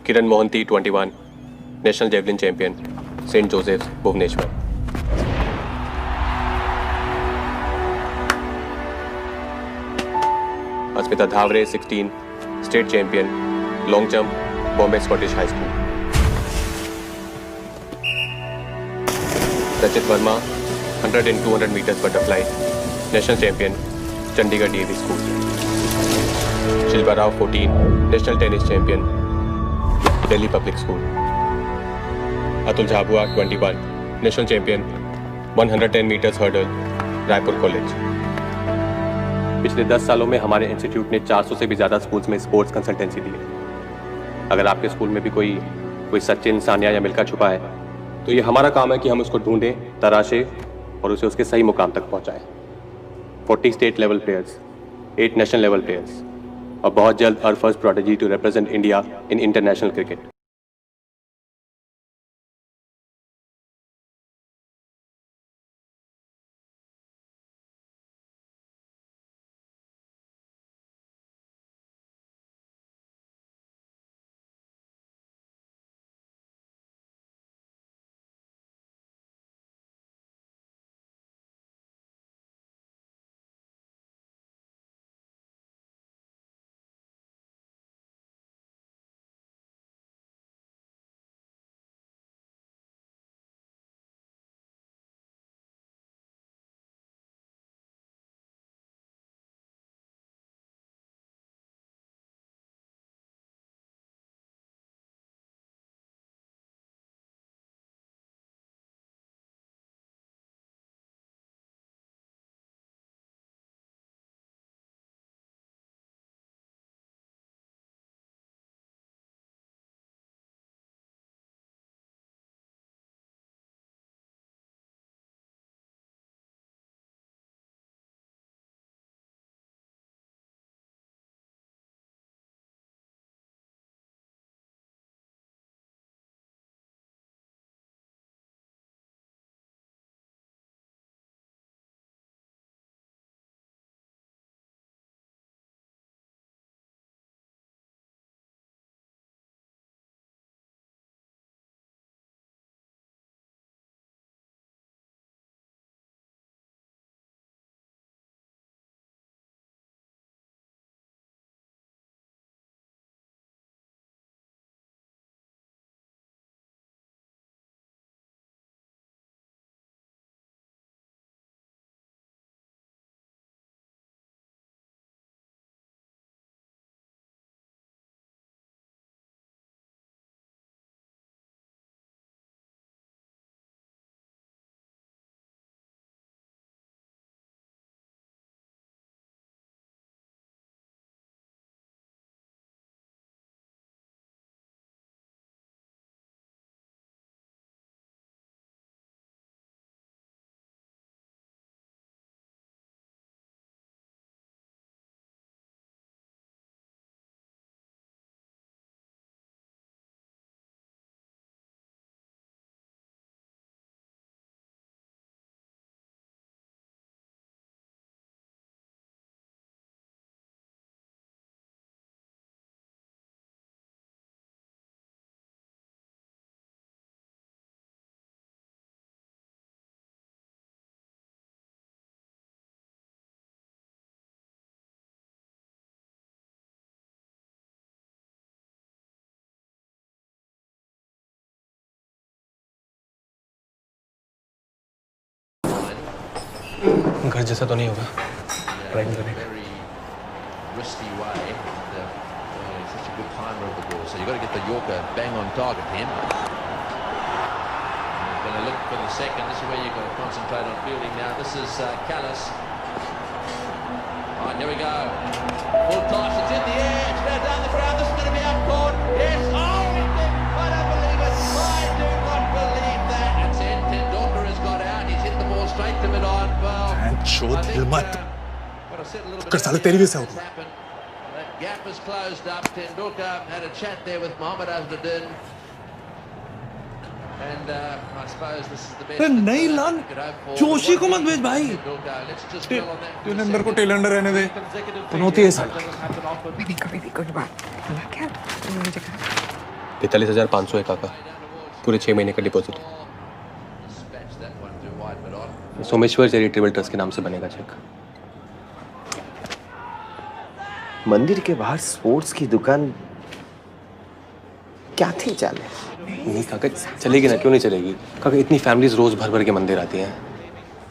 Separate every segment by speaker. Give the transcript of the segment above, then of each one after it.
Speaker 1: Kiran Mohanty 21, national javelin champion, Saint Joseph's, Bhubaneswar. Asmita Dhaware 16, state champion, long jump, Bombay Scottish high school. Rachit Verma 100 and 200 metres butterfly, national champion, Chandigarh DAV school. Shilpa Rao 14, national tennis champion, Delhi public school. Atul Jhabua 21, national champion, 110 metres hurdle, Raipur college. पिछले 10 सालों में हमारे institute ने 400 से भी ज़्यादा schools में sports consultancy दी है। अगर आपके स्कूल में भी कोई सचिन, सानिया या मिल्खा छुपा है तो ये हमारा काम है कि हम उसको ढूंढें, तराशें और उसे उसके सही मुकाम तक पहुंचाएं। 40 state level players, 8 national level players और बहुत जल्द our first prodigy to represent India in international cricket. घर जैसा तो नहीं होगा, ट्राई करेंगे।
Speaker 2: Risky way. He's such a good timer of the ball, so you've got to get the Yorker bang on target him. You're going to look for the second. This is where you've got to concentrate on fielding now. This is Callis. Right, here we go. Full toss, it's in the air, it's now down the ground. This is going to be out caught. Yes, oh, I don't believe it. I do not believe that. It's in. Tendulkar has got out. He's hit the ball straight to mid-on. Well,
Speaker 3: शोध हिलमत
Speaker 2: what I said a little bit
Speaker 3: कर साले तेरी भी से
Speaker 2: has happened. That gap has closed up. Tendulkar had a chat there with Mohammad Azharuddin. And I suppose this is the best.
Speaker 3: नहीं लान जोशी को मत भेज भाई, तेरे अंदर को टेल अंडर रहने दे, पनौती है साला।
Speaker 4: कभी कोई बात क्या
Speaker 1: 45,500 है काका, पूरे 6 महीने का डिपॉजिट। सोमेश्वर चैरिटेबल ट्रस्ट के नाम से बनेगा चेक।
Speaker 5: मंदिर के बाहर स्पोर्ट्स की दुकान क्या थी चाले?
Speaker 1: नहीं काका चलेगी ना, क्यों नहीं चलेगी काका, इतनी फैमिलीज रोज भर भर के मंदिर आती हैं,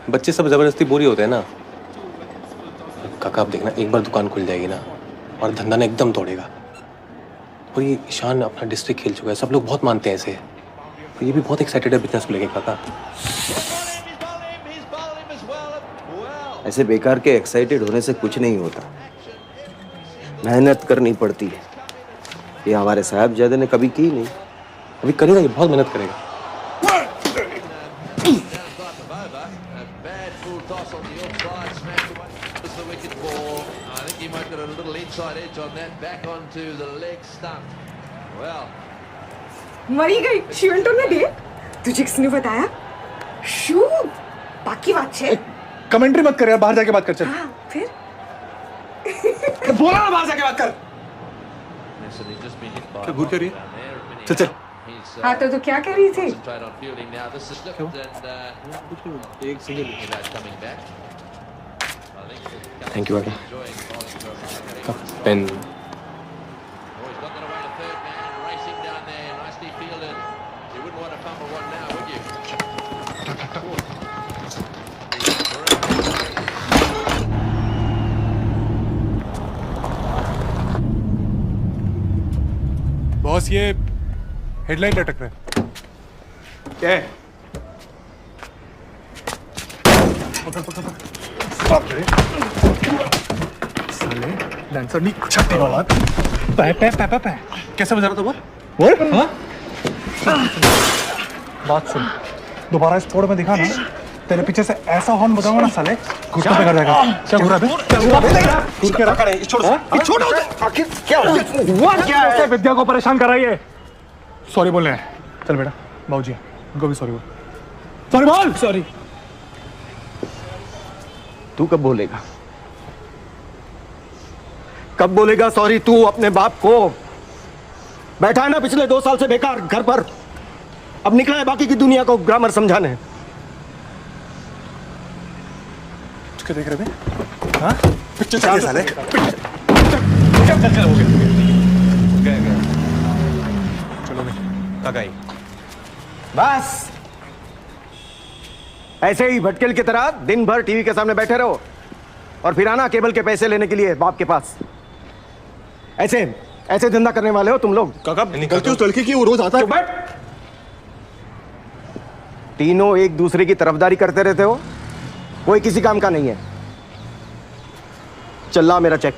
Speaker 1: बच्चे सब जबरदस्ती बोरी होते हैं ना काका। आप देखना एक बार दुकान खुल जाएगी ना और धंधा ना एकदम तोड़ेगा। और ये ईशान अपना डिस्ट्रिक्ट खेल चुका है, सब लोग बहुत मानते हैं इसे, तो ये भी बहुत एक्साइटेड है बिजनेस को लेके काका।
Speaker 5: ऐसे बेकार के एक्साइटेड होने से कुछ नहीं होता, मेहनत करनी पड़ती है। ये हमारे साहबजादे ने कभी की नहीं,
Speaker 1: अभी करेगा, ये बहुत मेहनत करेगा।
Speaker 4: मरी गई शिवेंटो ने दे तुझे किसने बताया? शू बाकी बात है।
Speaker 3: कमेंट्री मत कर यार, बाहर जाके बात कर। चल
Speaker 4: हाँ, फिर
Speaker 3: बोला ना बाहर जाके बात कर। क्या घूर कर रही है? चल चल।
Speaker 4: हाँ तो क्या कह रही थी?
Speaker 3: एक सिंगल
Speaker 1: थैंक यू काका। पेन
Speaker 3: बॉस, ये हेडलाइट लटक रहा है। क्या है? पकड़ पकड़ पकड़। साले डांसर नहीं छट्टी वाला। पै पै पै पै पै। कैसे बजा रहा था वो? हाँ? बात सुन, दोबारा इस फोड़ में दिखा ना, तेरे पीछे से ऐसा हॉर्न बजाऊंगा ना साले, घुटनों पे कर जाएगा। क्या घुरा बे? क्या घुरा बे? घुर के रखा है। छोड़ आखिर क्या हुआ? क्या है? विद्या को परेशान कर रही है। सॉरी बोल रहे हैं। चल बेटा, बाबूजी उनको भी सॉरी बोल। सॉरी बोल। सॉरी।
Speaker 5: तू कब बोलेगा? कब बोलेगा सॉरी तू अपने बाप को? बैठा है ना पिछले 2 साल से बेकार घर पर, अब निकला है बाकी की दुनिया को ग्रामर समझाने।
Speaker 3: क्या देख रहे थे? हाँ? पिक्चर चल साले। चल हो गया। चलो भाई, काका आई।
Speaker 5: बस ऐसे ही भटकेल की तरह दिन भर टीवी के सामने बैठे रहो और फिर आना केबल के पैसे लेने के लिए बाप के पास। ऐसे ऐसे धंधा करने वाले हो तुम लोग।
Speaker 3: काका गलती उस लड़के की, वो रोज आता है।
Speaker 5: तीनों एक दूसरे की तरफदारी करते रहते हो, कोई किसी काम का नहीं है। चल ला मेरा चेक।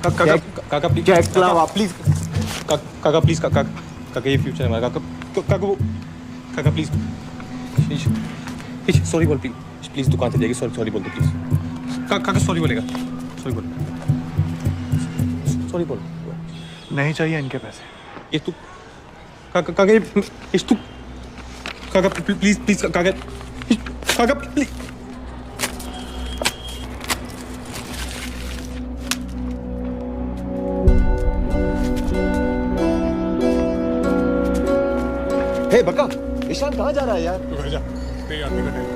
Speaker 3: काका प्लीज,
Speaker 5: चेक ला
Speaker 3: प्लीज। काका प्लीज, काका ये फ्यूचर है हमारा। काका प्लीज सॉरी बोल प्लीज, दुकान से जाएगी। सॉरी बोल दो प्लीज। काका सॉरी बोलेगा, सॉरी बोल, सॉरी बोल। नहीं चाहिए इनके पैसे। ये तू काका तू काका प्लीज काका प्लीज।
Speaker 5: हे बका, ईशान कहाँ जा रहा है यार?
Speaker 3: तू घर जा, तेरी आदमी का टाइम।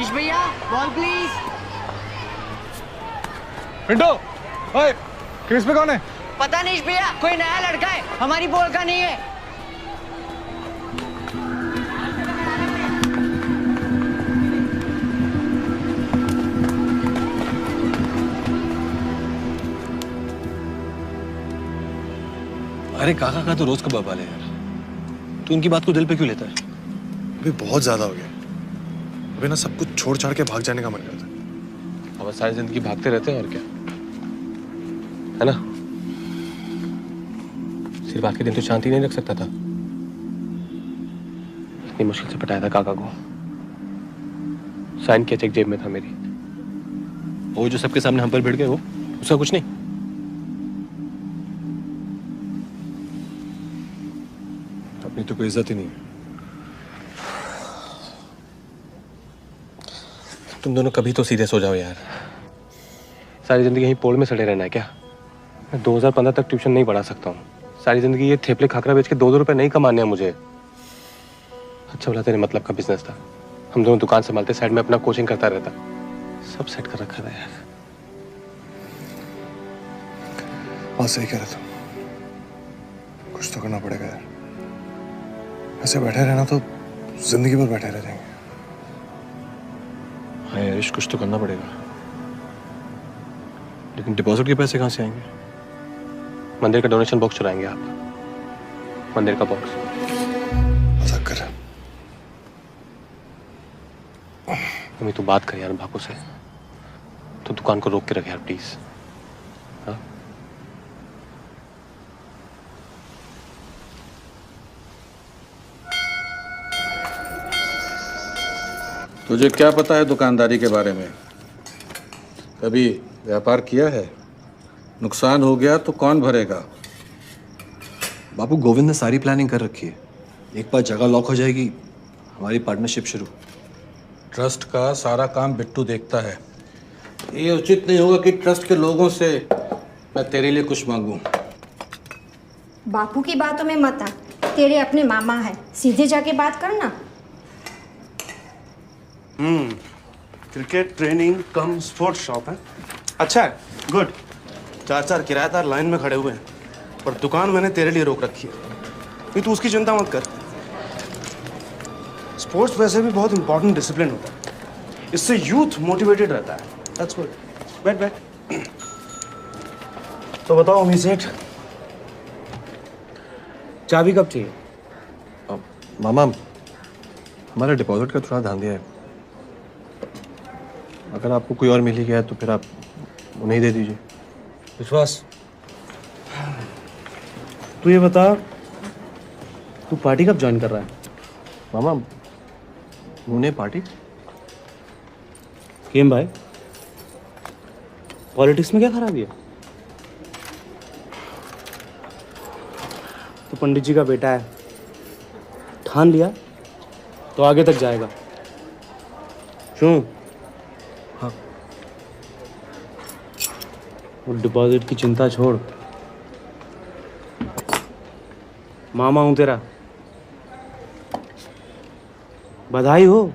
Speaker 6: ईश भैया बॉल प्लीज।
Speaker 3: पिंटो, ओए, क्रिस पे कौन है?
Speaker 6: पता नहीं ईश भैया, कोई नया लड़का है, हमारी बॉल का नहीं है।
Speaker 7: अरे काका का तो रोज का बवाल है यार। तू उनकी बात को दिल पे क्यों लेता है?
Speaker 8: अभी बहुत ज्यादा हो गया। अभी ना सब कुछ छोड़ छाड़ के भाग जाने का मन करता है।
Speaker 1: अब सारी जिंदगी भागते रहते हैं और क्या, है ना? सिर्फ आज के दिन तो शांति नहीं रख सकता था। इतनी मुश्किल से पटाया था काका को। साइन किया चेक जेब में था मेरी।
Speaker 7: वो जो सबके सामने हम पर भिड़ गए, वो उसका कुछ नहीं।
Speaker 8: अपनी तो कोई इज्जत ही नहीं है।
Speaker 1: तुम दोनों कभी तो सीरियस हो जाओ यार। सारी जिंदगी यहीं पोल में सड़े रहना है क्या? मैं 2015 तक ट्यूशन नहीं पढ़ा सकता हूँ। सारी जिंदगी ये थेपले खाकरा बेच के 2-2 रुपए नहीं कमाने हैं मुझे। अच्छा बोला तेरे मतलब का बिजनेस था। हम दोनों दुकान संभालते, साइड में अपना कोचिंग करता रहता। सब सेट कर रखा था यार।
Speaker 8: बात सही कह रहा था। कुछ तो करना पड़ेगा यार। ऐसे बैठे रहना तो जिंदगी भर बैठे रह जाएंगे।
Speaker 7: हाँ यार, कुछ तो करना पड़ेगा। लेकिन डिपॉजिट के पैसे कहाँ से आएंगे?
Speaker 1: मंदिर का डोनेशन बॉक्स चुराएंगे आप। मंदिर का बॉक्स।
Speaker 8: मजाक कर रहा है।
Speaker 1: अम्मी तू बात कर यार बापू से। तो दुकान को रोक के रख यार प्लीज। हाँ?
Speaker 9: तुझे क्या पता है दुकानदारी के बारे में? कभी व्यापार किया है? नुकसान हो गया तो कौन भरेगा?
Speaker 7: बापू, गोविंद ने सारी प्लानिंग कर रखी है। एक बार जगह लॉक हो जाएगी, हमारी पार्टनरशिप शुरू।
Speaker 9: ट्रस्ट का सारा काम बिट्टू देखता है। ये उचित नहीं होगा कि ट्रस्ट के लोगों से मैं तेरे लिए कुछ मांगूं।
Speaker 10: बापू की बातों में मत आ, तेरे अपने मामा है, सीधे जाके बात करना।
Speaker 11: क्रिकेट ट्रेनिंग कम स्पोर्ट्स शॉप है। अच्छा है, गुड। 4-4 किराएदार लाइन में खड़े हुए हैं, पर दुकान मैंने तेरे लिए रोक रखी है। नहीं, तू उसकी चिंता मत कर। स्पोर्ट्स वैसे भी बहुत इंपॉर्टेंट डिसिप्लिन होता है। इससे यूथ मोटिवेटेड रहता है। That's good. बैठ बैठ। तो बताओ अमी सेठ, चाबी कब चाहिए?
Speaker 7: मामा, हमारा डिपॉजिट का थोड़ा ध्यान दिया है। अगर आपको कोई और मिल ही गया है तो फिर आप उन्हें दे दीजिए।
Speaker 11: विश्वास, तू ये बता, तू पार्टी कब ज्वाइन कर रहा है?
Speaker 7: मामा, उन्हें पार्टी?
Speaker 11: केम भाई, पॉलिटिक्स में क्या खराबी है? तो पंडित जी का बेटा है, ठान लिया तो आगे तक जाएगा। क्यों?
Speaker 7: हाँ।
Speaker 11: वो डिपॉजिट की चिंता छोड़, मामा हूं तेरा, बधाई हो।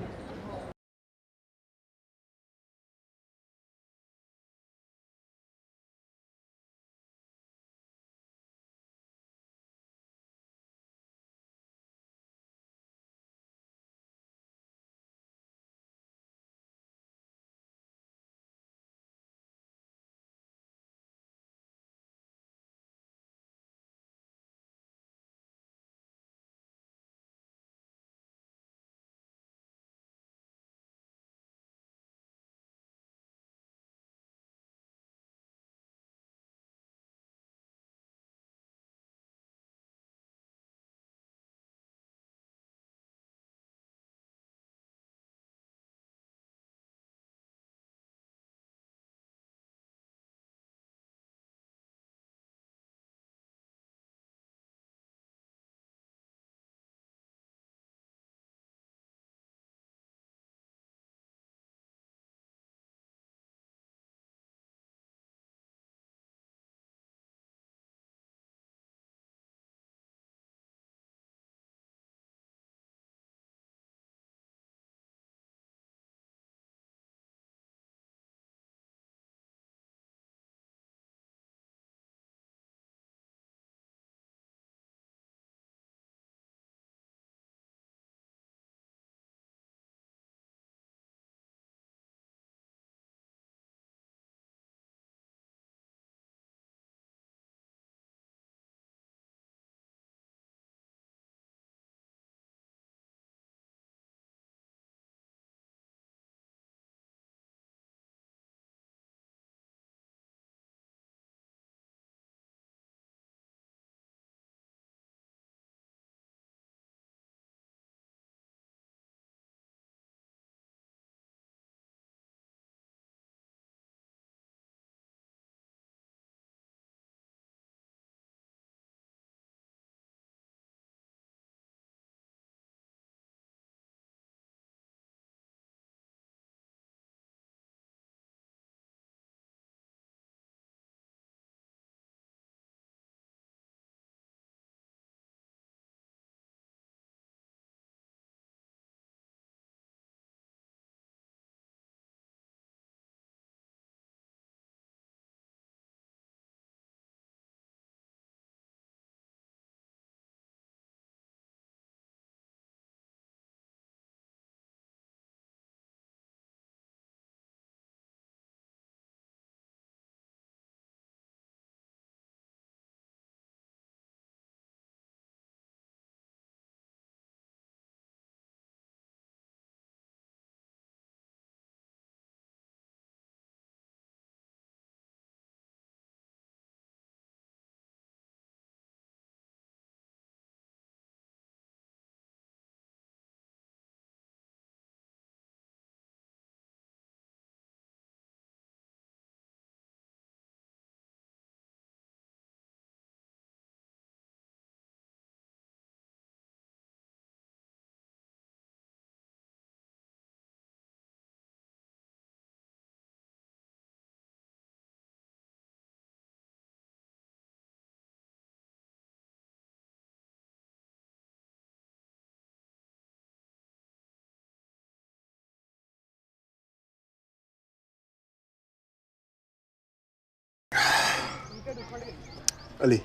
Speaker 8: अली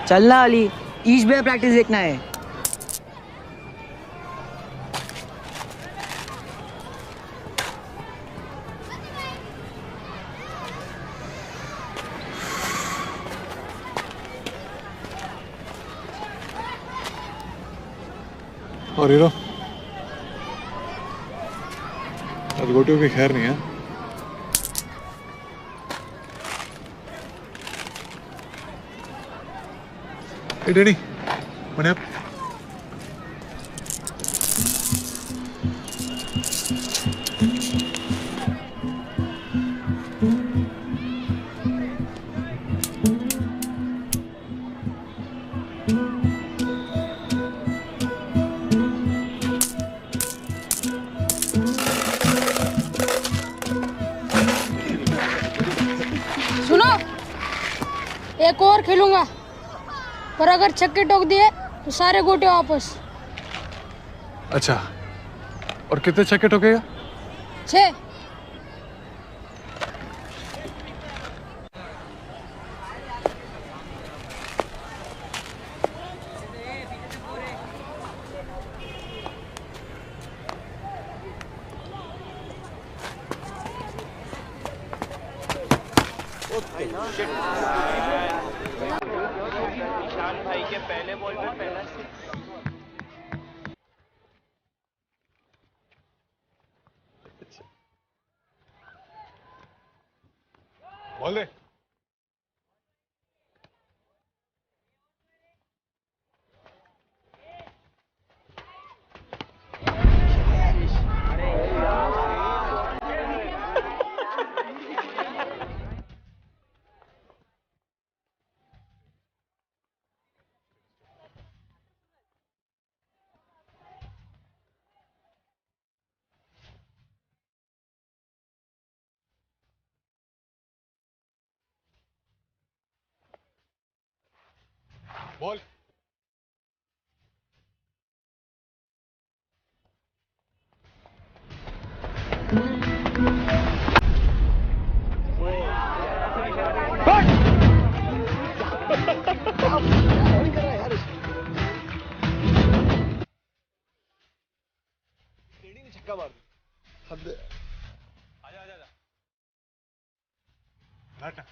Speaker 6: चलना अली, ईस्ट बे प्रैक्टिस देखना है।
Speaker 8: और हीरो आज गोटियों की खैर नहीं है। Hey, Danny, what up?
Speaker 10: सुनो, एक और खेलूंगा, पर अगर छक्के ठोक दिए तो सारे गोटे वापस।
Speaker 8: अच्छा, और कितने छक्के ठोकेगा?
Speaker 10: 6।
Speaker 8: बोल दे। बोल। छक्का मार दे। आजा आजा आजा। बैठ।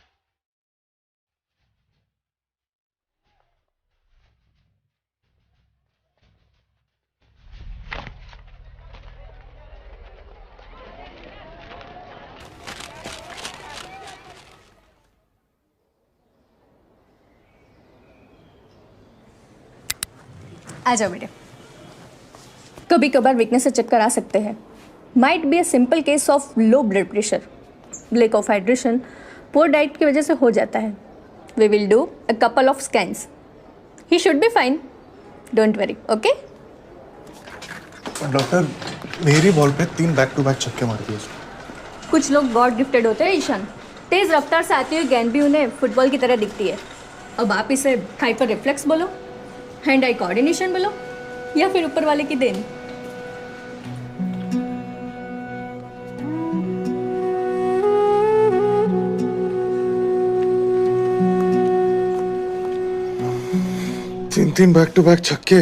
Speaker 12: आ जाओ बेटे। कभी कभार वीकनेस से चक्कर आ सकते हैं। Might be a simple case of low blood pressure, lack of hydration, poor diet की वजह से हो जाता है। We will do a couple of scans. He should be fine, don't worry, okay?
Speaker 8: Doctor, मेरी बॉल पे 3 बैक टू बैक छक्के मार दिए उसने।
Speaker 12: कुछ लोग गॉड गिफ्टेड होते हैं ईशान। तेज रफ्तार से आती हुई गेंद भी उन्हें फुटबॉल की तरह दिखती है। अब आप इसे हाइपर रिफ्लेक्स बोलो, हैंड आई कोऑर्डिनेशन बोलो, या फिर ऊपर वाले की देन।
Speaker 8: तीन बैक टू बैक छक्के,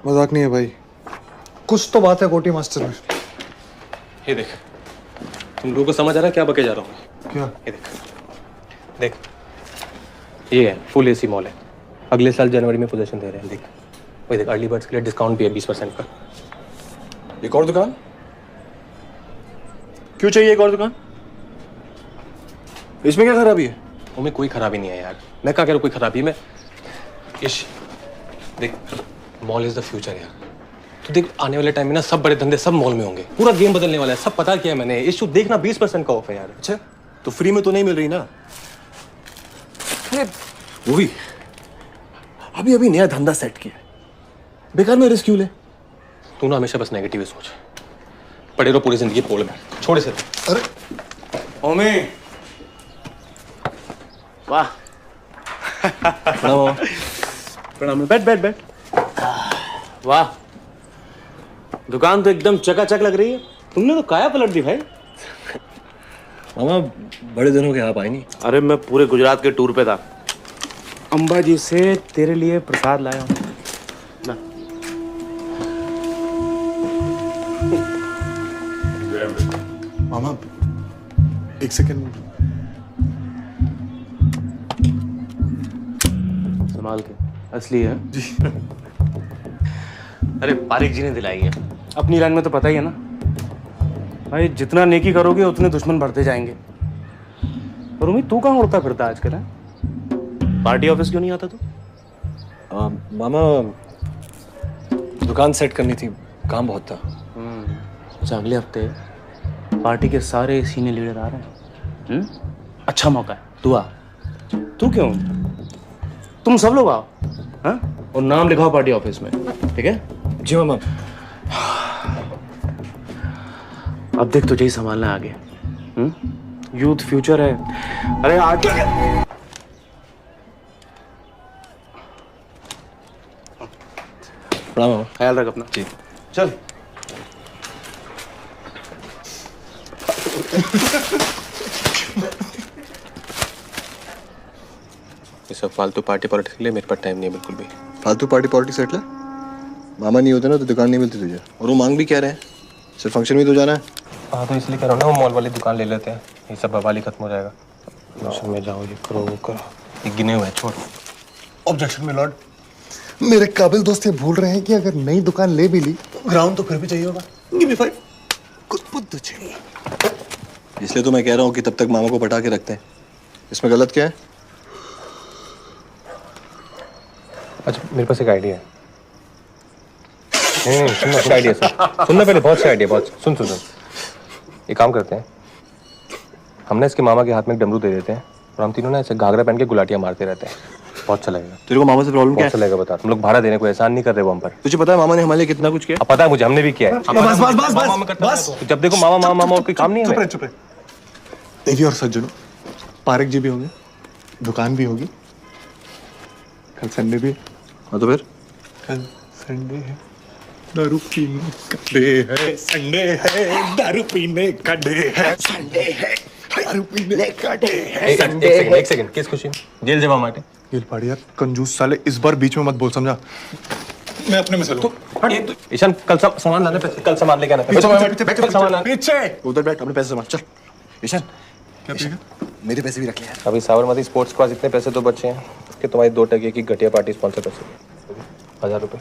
Speaker 8: मजाक नहीं है भाई। कुछ तो बात है कोटी मास्टर में।
Speaker 1: ये देख, तुम लोगों को समझ आ रहा है क्या बके जा रहा हूँ?
Speaker 8: क्या?
Speaker 1: ये देख, ये है फुल एसी मॉल है। अगले साल जनवरी में पोजीशन दे रहे हैं। देख वही देख, अर्ली बर्ड्स के लिए डिस्काउंट भी है 20% का।
Speaker 7: एक और दुकान? क्यों चाहिए एक और दुकान? इसमें क्या खराबी है?
Speaker 1: उनमें कोई खराबी नहीं है यार। मैं क्या कह रहा हूँ कोई खराबी है? मैं इश देख, मॉल इज द फ्यूचर यार। तो देख आने वाले टाइम में ना सब बड़े धंधे सब मॉल में होंगे। पूरा गेम बदलने वाला है, सब पता किया है मैंने। इशू देखना 20% का ऑफ है यार।
Speaker 7: अच्छा, तो फ्री में तो नहीं मिल रही ना? वो भी अभी अभी नया धंधा सेट किया, बेकार में रिस्क क्यों ले?
Speaker 1: तू ना हमेशा बस नेगेटिव ही सोच। पड़े रहो पूरी जिंदगी पोल में, छोड़ इसे।
Speaker 8: अरे
Speaker 7: ओमे, वाह। प्रणाम। प्रणाम। बैठ बैठ बैठ। वाह, दुकान तो एकदम चकाचक लग रही है। तुमने तो काया पलट दी भाई। मामा बड़े दिन हो गए, आप आए नहीं।
Speaker 11: अरे मैं पूरे गुजरात के टूर पे था। अंबाजी से तेरे लिए प्रसाद लाया हूँ ना।
Speaker 8: मामा एक सेकंड।
Speaker 11: संभाल के, असली है जी। अरे पारिक जी ने दिलाई है। अपनी लाइन में तो पता ही है ना भाई, जितना नेकी करोगे उतने दुश्मन बढ़ते जाएंगे। और उम्मीद तू कहाँ उड़ता फिरता आजकल है? पार्टी ऑफिस क्यों नहीं आता तू?
Speaker 7: मामा दुकान सेट करनी थी, काम बहुत था।
Speaker 11: अच्छा, अगले हफ्ते पार्टी के सारे सीनियर लीडर आ रहे हैं। अच्छा मौका है, तू आ। तू क्यों? तुम सब लोग आओ, हाँ? और नाम लिखाओ पार्टी ऑफिस में, ठीक है?
Speaker 7: जी मामा।
Speaker 11: अब देख, तुझे ही संभालना है आगे। यूथ फ्यूचर है। अरे आगे
Speaker 7: मामा
Speaker 11: ख्याल रख अपना।
Speaker 7: जी।
Speaker 11: चल।
Speaker 1: ये सब फालतू पार्टी पॉलिटिक्स के लिए मेरे पास टाइम नहीं है बिल्कुल भी।
Speaker 7: फालतू पार्टी पॉलिटिक्स सेट ले। मामा नहीं होते ना तो दुकान नहीं मिलती तुझे, और वो मांग भी क्या रहे हैं, सिर्फ फंक्शन में तो जाना है।
Speaker 1: हाँ तो इसलिए कह रहा हूँ ना, वो मॉल वाली दुकान ले लेते हैं, ये सब बवाल ही खत्म हो जाएगा। फंक्शन में जाओ, ये करो वो करो, ये गिने हुए हैं, छोड़।
Speaker 8: ऑब्जेक्शन में लॉर्ड, मेरे काबिल दोस्त ये भूल रहे हैं कि अगर नई दुकान ले भी ली, ग्राउंड तो फिर भी चाहिए होगा। Give me 5। कुछ बुद्ध चाहिए।
Speaker 7: इसलिए तो मैं कह रहा हूँ कि तब तक मामा को पटा के रखते हैं। इसमें गलत क्या है?
Speaker 1: अच्छा, मेरे पास एक आइडिया है। नहीं सुनना, अच्छा आइडिया सुनना पहले, बहुत अच्छा आइडिया, बहुत। सुन सुन सुन, एक काम करते हैं, हम ना इसके मामा के हाथ में एक डमरू दे देते हैं और हम तीनों ना ऐसे घाघरा पहन के गुलाटियां मारते रहते हैं। बहुत अच्छा लगेगा।
Speaker 7: तेरे को मामा से प्रॉब्लम क्या है?
Speaker 1: अच्छा लगेगा, बता। तुम लोग भाड़ा देने को एहसान नहीं कर रहे वो हम पर।
Speaker 7: तुझे पता है मामा ने हमारे लिए कितना कुछ किया?
Speaker 1: अब पता है मुझे, हमने भी किया है।
Speaker 8: बस।
Speaker 1: तो जब देखो मामा मामा मामा, और कोई काम नहीं है।
Speaker 8: चुप रहे। देवी और सज्जनों, पारिक जी भी होंगे, दुकान भी होगी, कल संडे भी।
Speaker 7: हाँ तो फिर
Speaker 8: कल संडे है, दारू पीने का डे है। संडे है, दारू पीने का डे है। संडे है, दारू पीने का डे है।
Speaker 1: एक सेकंड, किस खुशी में जेल जमा माटे?
Speaker 8: गिल पाड़ी यार, कंजूस साले, इस बार बीच में मत बोल, समझा? मैं अपने में से लूं।
Speaker 1: ईशान, कल सामान लाने, कल सामान लेके आना।
Speaker 8: पीछे
Speaker 7: उधर बैठ, अपने पैसे जमा। चल ईशान,
Speaker 8: क्या पिएगा?
Speaker 7: मेरे पैसे भी रख ले यार।
Speaker 1: अभी साबरमती स्पोर्ट्स के पास इतने पैसे तो बचे हैं कि तुम्हारी 2 टके की घटिया पार्टी स्पॉन्सर कर सके। 1000 रुपए।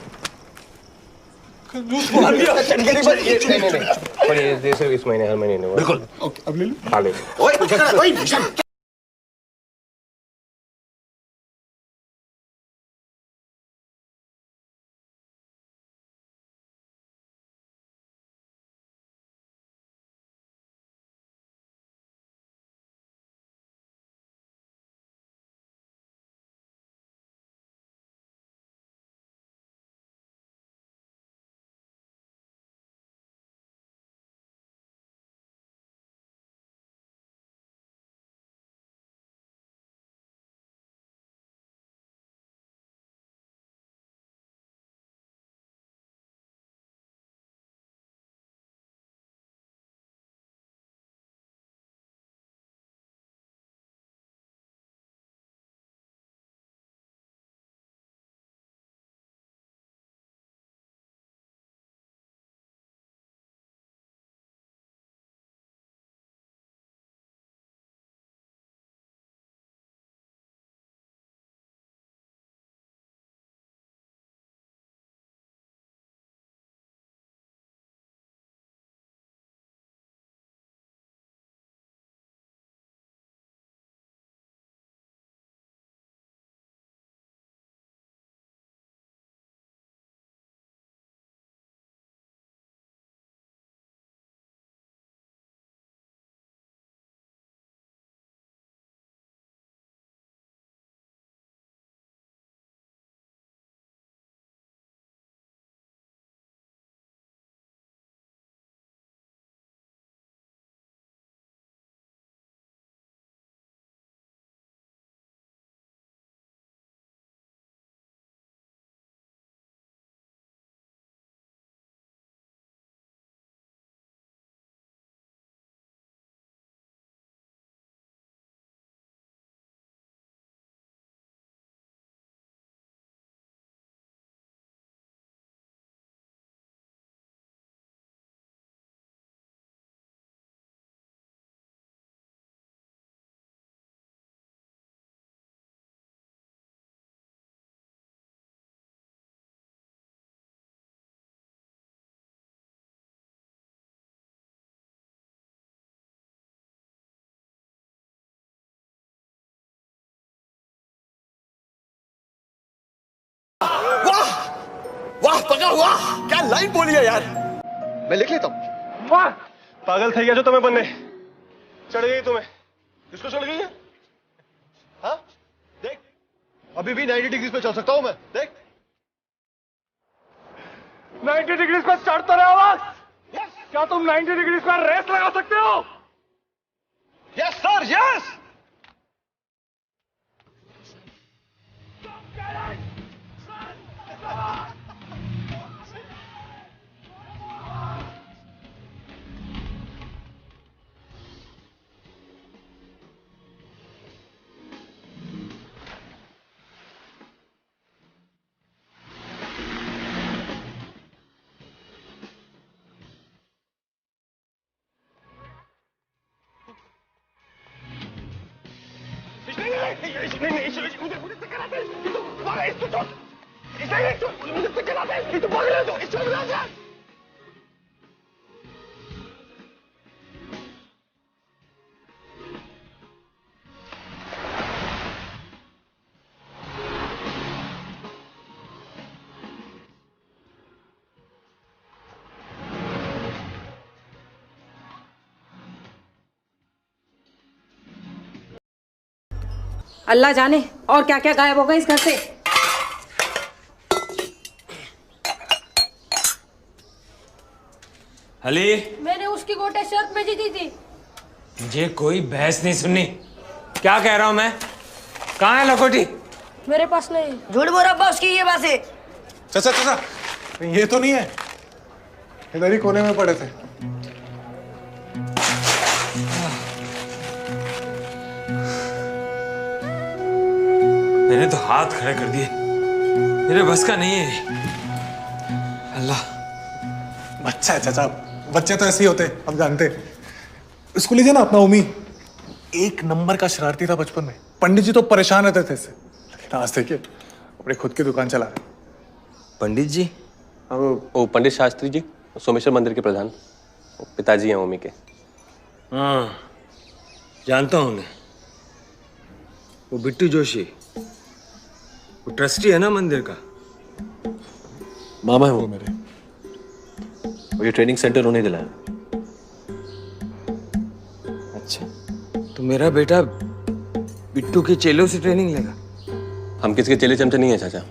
Speaker 1: पर ये सिर्फ इस महीने, हर महीने नहीं।
Speaker 8: बिल्कुल, अब ले लो।
Speaker 1: हाँ ले।
Speaker 8: लगा हुआ। क्या लाइन बोली है यार, मैं लिख लेता हूँ। वाह, पागल थई गया जो तुम्हें बनने। चढ़ गई तुम्हें, किसको चढ़ गई है? हाँ देख, अभी भी 90 डिग्री पे चल सकता हूं मैं, देख 90 डिग्री पे चढ़ता रहे आवाज। क्या तुम 90 डिग्री का रेस लगा सकते हो? Yes sir, yes.
Speaker 6: अल्लाह जाने और क्या क्या गायब होगा इस घर से।
Speaker 13: अली,
Speaker 10: मैंने उसकी गोटे शर्त में जीती थी।
Speaker 13: मुझे कोई बहस नहीं सुननी। क्या कह रहा हूं मैं? कहाँ है लकोटी?
Speaker 10: मेरे पास नहीं।
Speaker 6: झूठ बोल रहा उसकी ये बात है।
Speaker 3: चाचा चाचा, ये तो नहीं है, इधर ही कोने में पड़े थे।
Speaker 13: मैंने तो हाथ खड़े कर दिए, मेरे बस का नहीं है। अल्लाह,
Speaker 3: बच्चा है चाचा, बच्चे तो ऐसे ही होते, हम जानते। इसको लीजिए ना अपना उमी, एक नंबर का शरारती था बचपन में। पंडित जी तो परेशान रहते थे इससे, लेकिन आज देखिए अपनी खुद की दुकान चला रहे।
Speaker 5: पंडित जी?
Speaker 1: वो पंडित शास्त्री जी, सोमेश्वर मंदिर के प्रधान, वो पिताजी हैं ओमी के।
Speaker 13: हाँ, जानता हूँ मैं। वो बिट्टू जोशी, वो ट्रस्टी है ना मंदिर का?
Speaker 7: मामा है वो मेरे, वो ये ट्रेनिंग सेंटर उन्हें दिलाया।
Speaker 13: अच्छा, तो मेरा बेटा बिट्टू के चेलों से ट्रेनिंग लेगा?
Speaker 1: हम किसी के चेले चमचे नहीं है चाचा,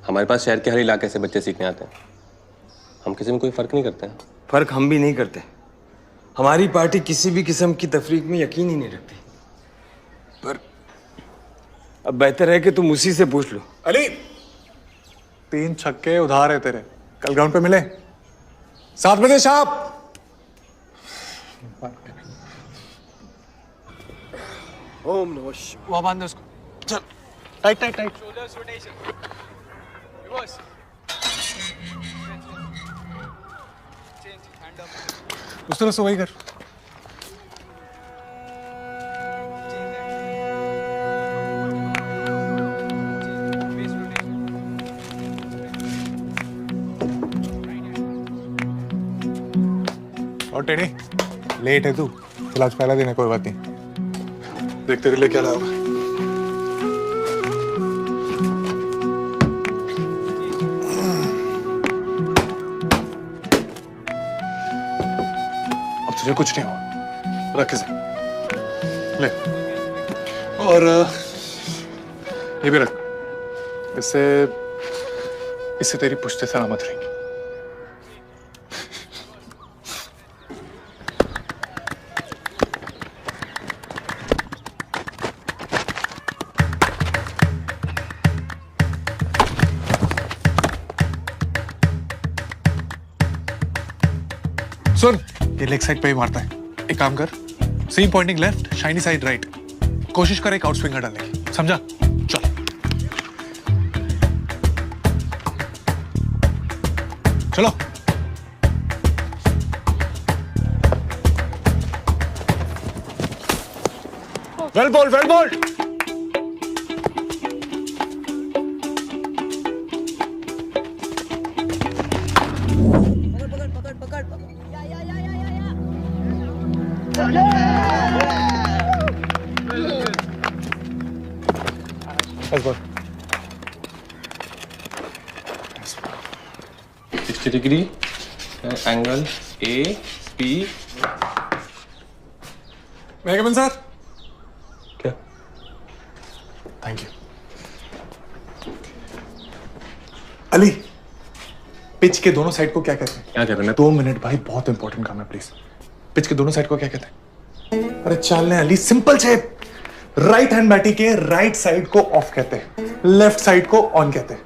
Speaker 1: हमारे पास शहर के हर इलाके से बच्चे सीखने आते हैं। हम किसी में कोई फर्क नहीं करते हैं।
Speaker 13: फर्क हम भी नहीं करते। हमारी पार्टी किसी भी किस्म की तफरीक में यकीन ही नहीं रखती। पर अब बेहतर है कि तुम उसी से पूछ लो।
Speaker 3: अली, 3 छक्के उधार है तेरे, कल ग्राउंड पे मिले 7 बजे शार्प।
Speaker 8: ओम नमः शिवाय।
Speaker 3: वहां बांध दे उसको, चल टाइट टाइट टाइट। उस तरह से वही कर। और टेढ़ी, लेट है तू, चल आज पहला दिन है, कोई बात नहीं। देख तेरे लिए क्या लाया होगा। अब तुझे कुछ नहीं हुआ, रख इसे, ले। और ये भी रख, इससे तेरी पुश्ते सलामत रहेंगी। सुन, ये लेग साइड पे ही मारता है। एक काम कर, same pointing left, shiny side right. कोशिश कर एक आउट स्विंगर डालने की, समझा? चल चलो। Well ball, well ball.
Speaker 1: Degree angle A P.
Speaker 3: मेघमन सर।
Speaker 1: क्या?
Speaker 3: Thank you. अली, पिच के दोनों साइड को क्या कहते हैं?
Speaker 1: क्या करना?
Speaker 3: 2 मिनट भाई, बहुत इंपॉर्टेंट काम है प्लीज। पिच के दोनों साइड को क्या कहते हैं? अरे चलने Ali, simple shape. Right hand बैटी के राइट साइड को ऑफ कहते हैं, लेफ्ट साइड को ऑन कहते हैं।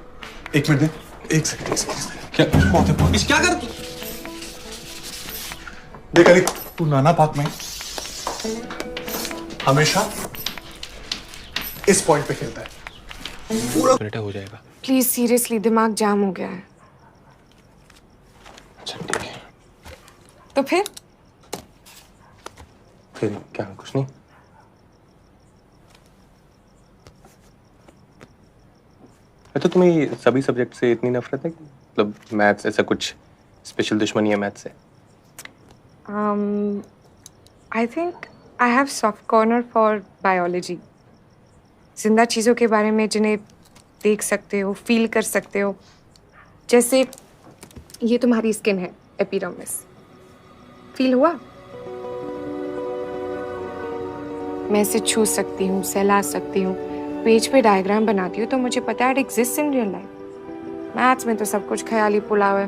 Speaker 3: 1 मिनट दे, 1 सेकंड।
Speaker 1: क्या?
Speaker 3: बहुत इंपॉर्टेंट।
Speaker 7: क्या कर?
Speaker 3: देख अली, तू नाना पाक में हमेशा इस पॉइंट पे खेलता है।
Speaker 1: पूरा मिनट हो जाएगा।
Speaker 4: प्लीज सीरियसली, दिमाग जाम हो गया है।
Speaker 1: अच्छा ठीक है।
Speaker 4: तो फिर
Speaker 1: क्या? कुछ नहीं। तो तुम्हें सभी सब्जेक्ट से इतनी नफरत है? मतलब मैथ्स ऐसा कुछ स्पेशल दुश्मनी है मैथ्स से?
Speaker 4: I think I have soft corner for biology. जिंदा चीज़ों के बारे में जिन्हें देख सकते हो, फील कर सकते हो। जैसे ये तुम्हारी स्किन है, एपिडर्मिस। फील हुआ? मैं इसे छू सकती हूँ, सहला सकती हूँ, पेज पे डायग्राम बनाती हूँ, तो मुझे पता है it exist in real life. Maths में तो सब कुछ ख्याली पुलाव है।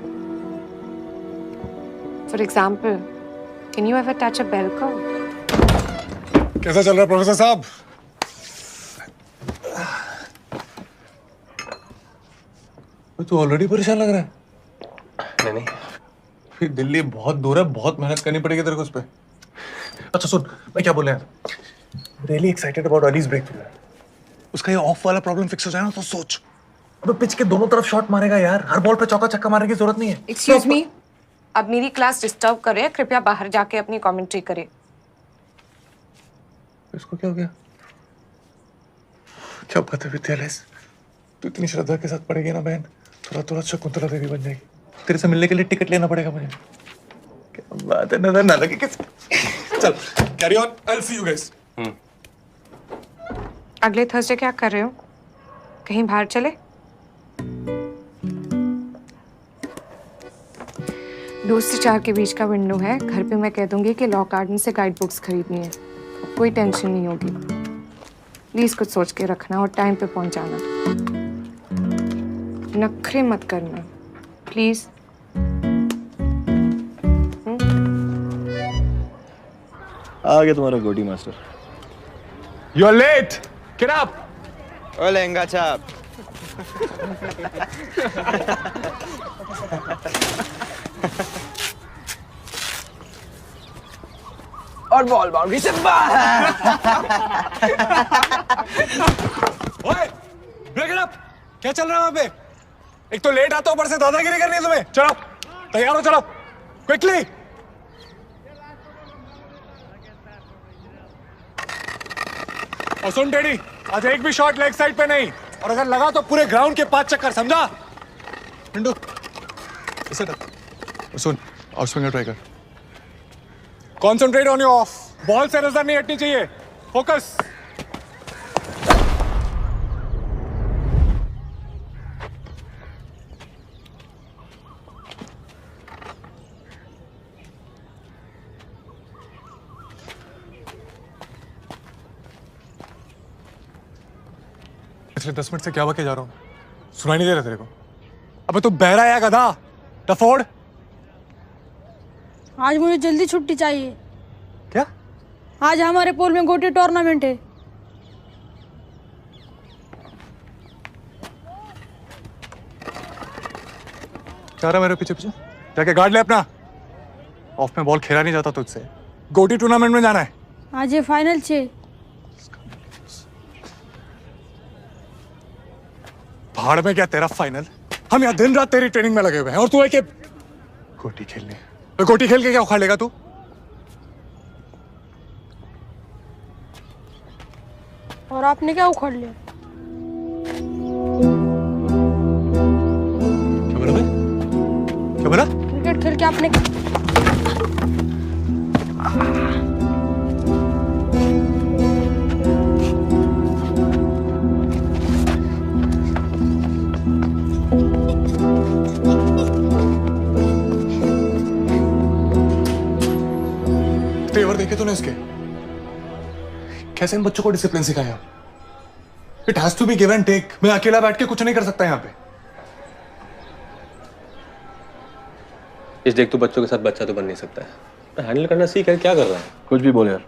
Speaker 4: For example, can you ever touch a bell curve?
Speaker 3: कैसा चल रहा है प्रोफेसर साहब? तू ऑलरेडी परेशान लग रहा है।
Speaker 1: नहीं।
Speaker 3: फिर दिल्ली बहुत दूर है, बहुत मेहनत करनी पड़ेगी तेरे को उस पर। अच्छा सुन, मैं क्या बोल रहा हूँ, really excited about allies breakthrough. उसका ये ऑफ वाला प्रॉब्लम फिक्स हो जाए ना तो सोच, अबे पिच के दोनों तरफ शॉट मारेगा यार, हर बॉल पे चौका छक्का मारने की जरूरत नहीं है।
Speaker 4: एक्सक्यूज मी, अब मेरी क्लास डिस्टर्ब कर रहे हैं, कृपया बाहर जाके अपनी कमेंट्री करें।
Speaker 3: इसको क्या हो गया? क्या बात है विद्यालय, तू इतनी श्रद्धा के साथ पढ़ेगी ना बहन, थोड़ा शकुंतला देवी बन जाएगी। तेरे से मिलने के लिए टिकट लेना पड़ेगा मुझे। क्या बात है, नजर ना लगे किसी। चल carry on, I will see you guys.
Speaker 4: अगले थर्सडे क्या कर रहे हो? कहीं बाहर चले? दो से 4 के बीच का विंडो है। घर पे मैं कह दूंगी कि लॉ गार्डन से गाइड बुक्स खरीदनी है, कोई टेंशन नहीं होगी। प्लीज कुछ सोच के रखना और टाइम पे पहुंचाना। नखरे मत करना प्लीज।
Speaker 8: आ गया तुम्हारा गोटी master.
Speaker 3: You are late, get up.
Speaker 5: ओ लहंगा छाप। और बॉल बाउंड्री से बाहर।
Speaker 3: ओए, ब्रेक इट अप। क्या चल रहा है वहां पे? एक तो लेट आता, ऊपर से दादागिरी करनी है तुम्हें। चलो तैयार हो, चलो क्विकली। और सुन टेडी, आज एक भी शॉट लेग साइड पे नहीं, और अगर लगा तो पूरे ग्राउंड के 5 चक्कर, समझा? मिंटू इसे तक सुन, और स्विंगर ट्राई कर। Concentrate on your of, ball से नजर नहीं हटनी चाहिए, फोकस। पिछले 10 मिनट से क्या वाक्य जा रहा हूं, सुनाई नहीं दे रहा तेरे को? अबे तू बहरा है गधा, डफोड़।
Speaker 10: आज मुझे जल्दी छुट्टी चाहिए।
Speaker 3: क्या?
Speaker 10: आज हमारे पोल में गोटी टूर्नामेंट है।
Speaker 3: जा रहा मेरे पीछे पीछे, जाके गार्ड ले अपना। ऑफ में बॉल खेला नहीं जाता तुझसे, गोटी टूर्नामेंट में जाना है।
Speaker 10: आज ये फाइनल छे।
Speaker 3: भाड़ में क्या तेरा फाइनल, हम यहाँ दिन रात तेरी ट्रेनिंग में लगे हुए हैं, और तू है कि गोटी खेलने। तो गोटी खेल के क्या उखाड़ लेगा तू?
Speaker 10: और आपने क्या उखाड़ लिया?
Speaker 3: क्या बोला बे? क्या बोला?
Speaker 10: क्रिकेट खेल के आपने
Speaker 3: देखे तूने इसके? कैसे इन बच्चों को डिसिप्लिन सिखाया? It has to be give and take. मैं अकेला बैठ के कुछ नहीं कर सकता यहाँ पे।
Speaker 1: इस देख, तू बच्चों के साथ बच्चा तो बन नहीं सकता है। हैंडल करना सीख है। क्या कर रहा है?
Speaker 7: कुछ भी बोल यार,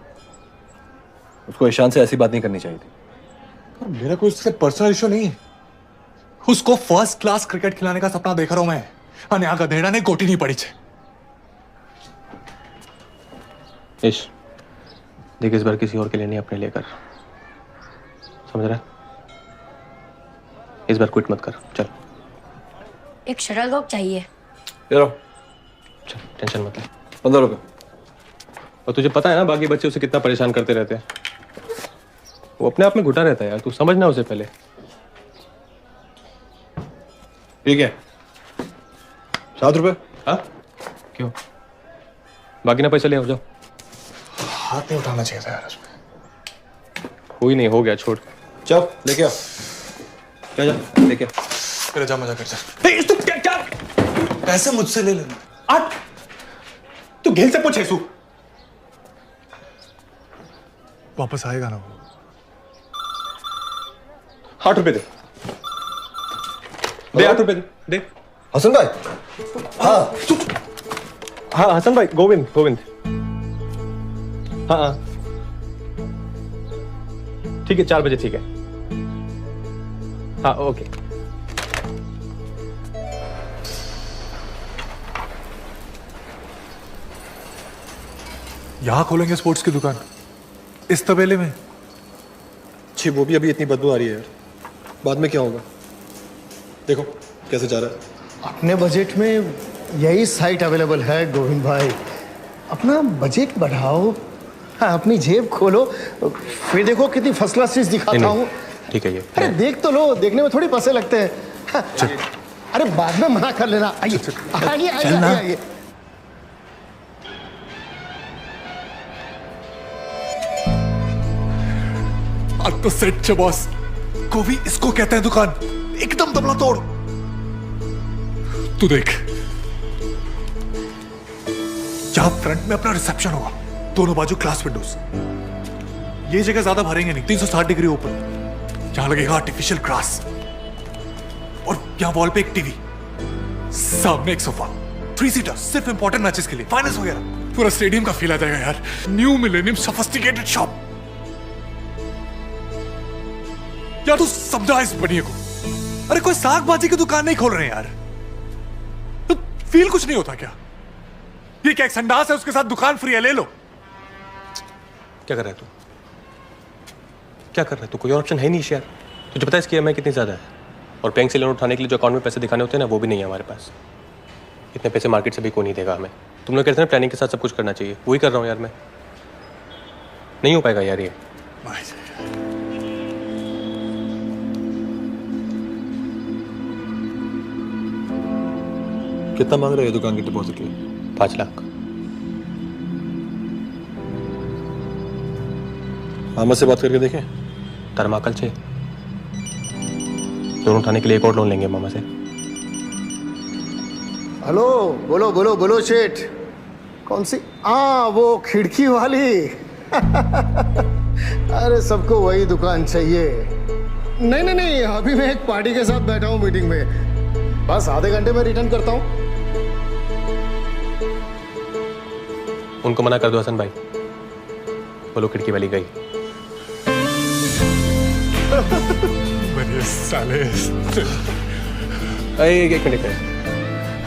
Speaker 7: उसको ईशान से ऐसी बात नहीं करनी चाहिए थी।
Speaker 3: पर मेरा कोई उससे पर्सनल इशू नहीं है। उसको फर्स्ट क्लास क्रिकेट खिलाने का सपना देख रहा हूं मैं, और यहाँ गधेड़ा ने गोटी नहीं पड़ी छे।
Speaker 1: इश, देख इस बार किसी और के लिए नहीं, अपने लिए कर। समझ रहा है? इस बार क्विट मत कर। चल
Speaker 10: एक शटल कॉक चाहिए।
Speaker 7: चल,
Speaker 1: टेंशन मत ले।
Speaker 7: 15 रुपए।
Speaker 1: और तुझे पता है ना बाकी बच्चे उसे कितना परेशान करते रहते हैं। वो अपने आप में घुटा रहता है यार, तू समझना उसे पहले।
Speaker 7: ठीक है, 7 रुपए।
Speaker 1: हाँ क्यों? बाकी ना पैसे ले आओ, जाओ।
Speaker 3: हाथ नहीं उठाना चाहिए था यार उसमें।
Speaker 1: कोई नहीं, हो गया, छोड़।
Speaker 7: चल लेके आ, जा लेके आ।
Speaker 3: तेरे जा, मजा कर जा। तू क्या पैसे मुझसे ले लेना। आठ तू घेल से पूछ हेसू, वापस आएगा ना वो?
Speaker 1: 8 रुपए दे, 8 रुपए दे।
Speaker 7: हसन भाई।
Speaker 1: हाँ हसन भाई, गोविंद। हाँ ठीक है, 4 बजे ठीक है। हाँ ओके।
Speaker 3: यहां खोलेंगे स्पोर्ट्स की दुकान, इस तबेले में?
Speaker 7: अच्छी, वो भी अभी इतनी बदबू आ रही है यार, बाद में क्या होगा? देखो कैसे जा रहा है।
Speaker 14: अपने बजट में यही साइट अवेलेबल है गोविंद भाई। अपना बजट बढ़ाओ, हाँ, अपनी जेब खोलो, फिर देखो कितनी फर्स्ट क्लास चीज दिखाता हूँ।
Speaker 1: ठीक है ये।
Speaker 14: अरे देख तो लो, देखने में थोड़ी पैसे लगते हैं। हाँ, अरे बाद में मना कर लेना। आइए आइए आइए आइए।
Speaker 3: अब तो सेट छे बॉस। गोभी इसको कहते हैं दुकान, एकदम दबला तोड़। तू देख, जहां फ्रंट में अपना रिसेप्शन होगा, दोनों बाजू ग्लास विंडोज। ये जगह ज्यादा भरेंगे नहीं, 360 डिग्री ओपन। जहां लगेगा आर्टिफिशियल ग्रास, और यहां वॉल पे एक टीवी, सामने एक सोफा, 3 सीटर, सिर्फ इंपॉर्टेंट मैचेस के लिए, फाइनेंस वगैरह। पूरा स्टेडियम का फील आ जाएगा यार। New millennium sophisticated shop. यार तू समझा इस बनिए को। अरे कोई साग भाजी की दुकान नहीं खोल रहे हैं यार, तो फील कुछ नहीं होता क्या? ये क्या एक संडास है, उसके साथ दुकान फ्री है, ले लो।
Speaker 1: क्या कर रहा है तू? क्या कर रहा है तू? कोई ऑप्शन है नहीं यार। तुझे पता है इसकी EMI कितनी ज़्यादा है? और बैंक से लोन उठाने के लिए जो अकाउंट में पैसे दिखाने होते हैं ना, वो भी नहीं है हमारे पास। इतने पैसे मार्केट से भी कोई नहीं देगा हमें। तुम लोग कहते हैं प्लानिंग के साथ सब कुछ करना चाहिए, वही कर रहा हूँ यार मैं। नहीं हो पाएगा यार ये।
Speaker 7: कितना मांग रहे हो दुकान की डिपॉजिट के लिए?
Speaker 1: 5 लाख।
Speaker 7: मामा से बात करके देखें।
Speaker 1: तरमाकल से लोन उठाने के लिए एक और लोन लेंगे मामा से।
Speaker 14: हेलो, बोलो बोलो बोलो सेठ। कौन सी? हाँ, वो खिड़की वाली। अरे सबको वही दुकान चाहिए। नहीं नहीं नहीं, अभी मैं एक पार्टी के साथ बैठा हूँ मीटिंग में, बस आधे घंटे में रिटर्न करता हूँ।
Speaker 1: उनको मना कर दो हसन भाई, बोलो खिड़की वाली गई।
Speaker 3: साले।
Speaker 1: एक मिनट,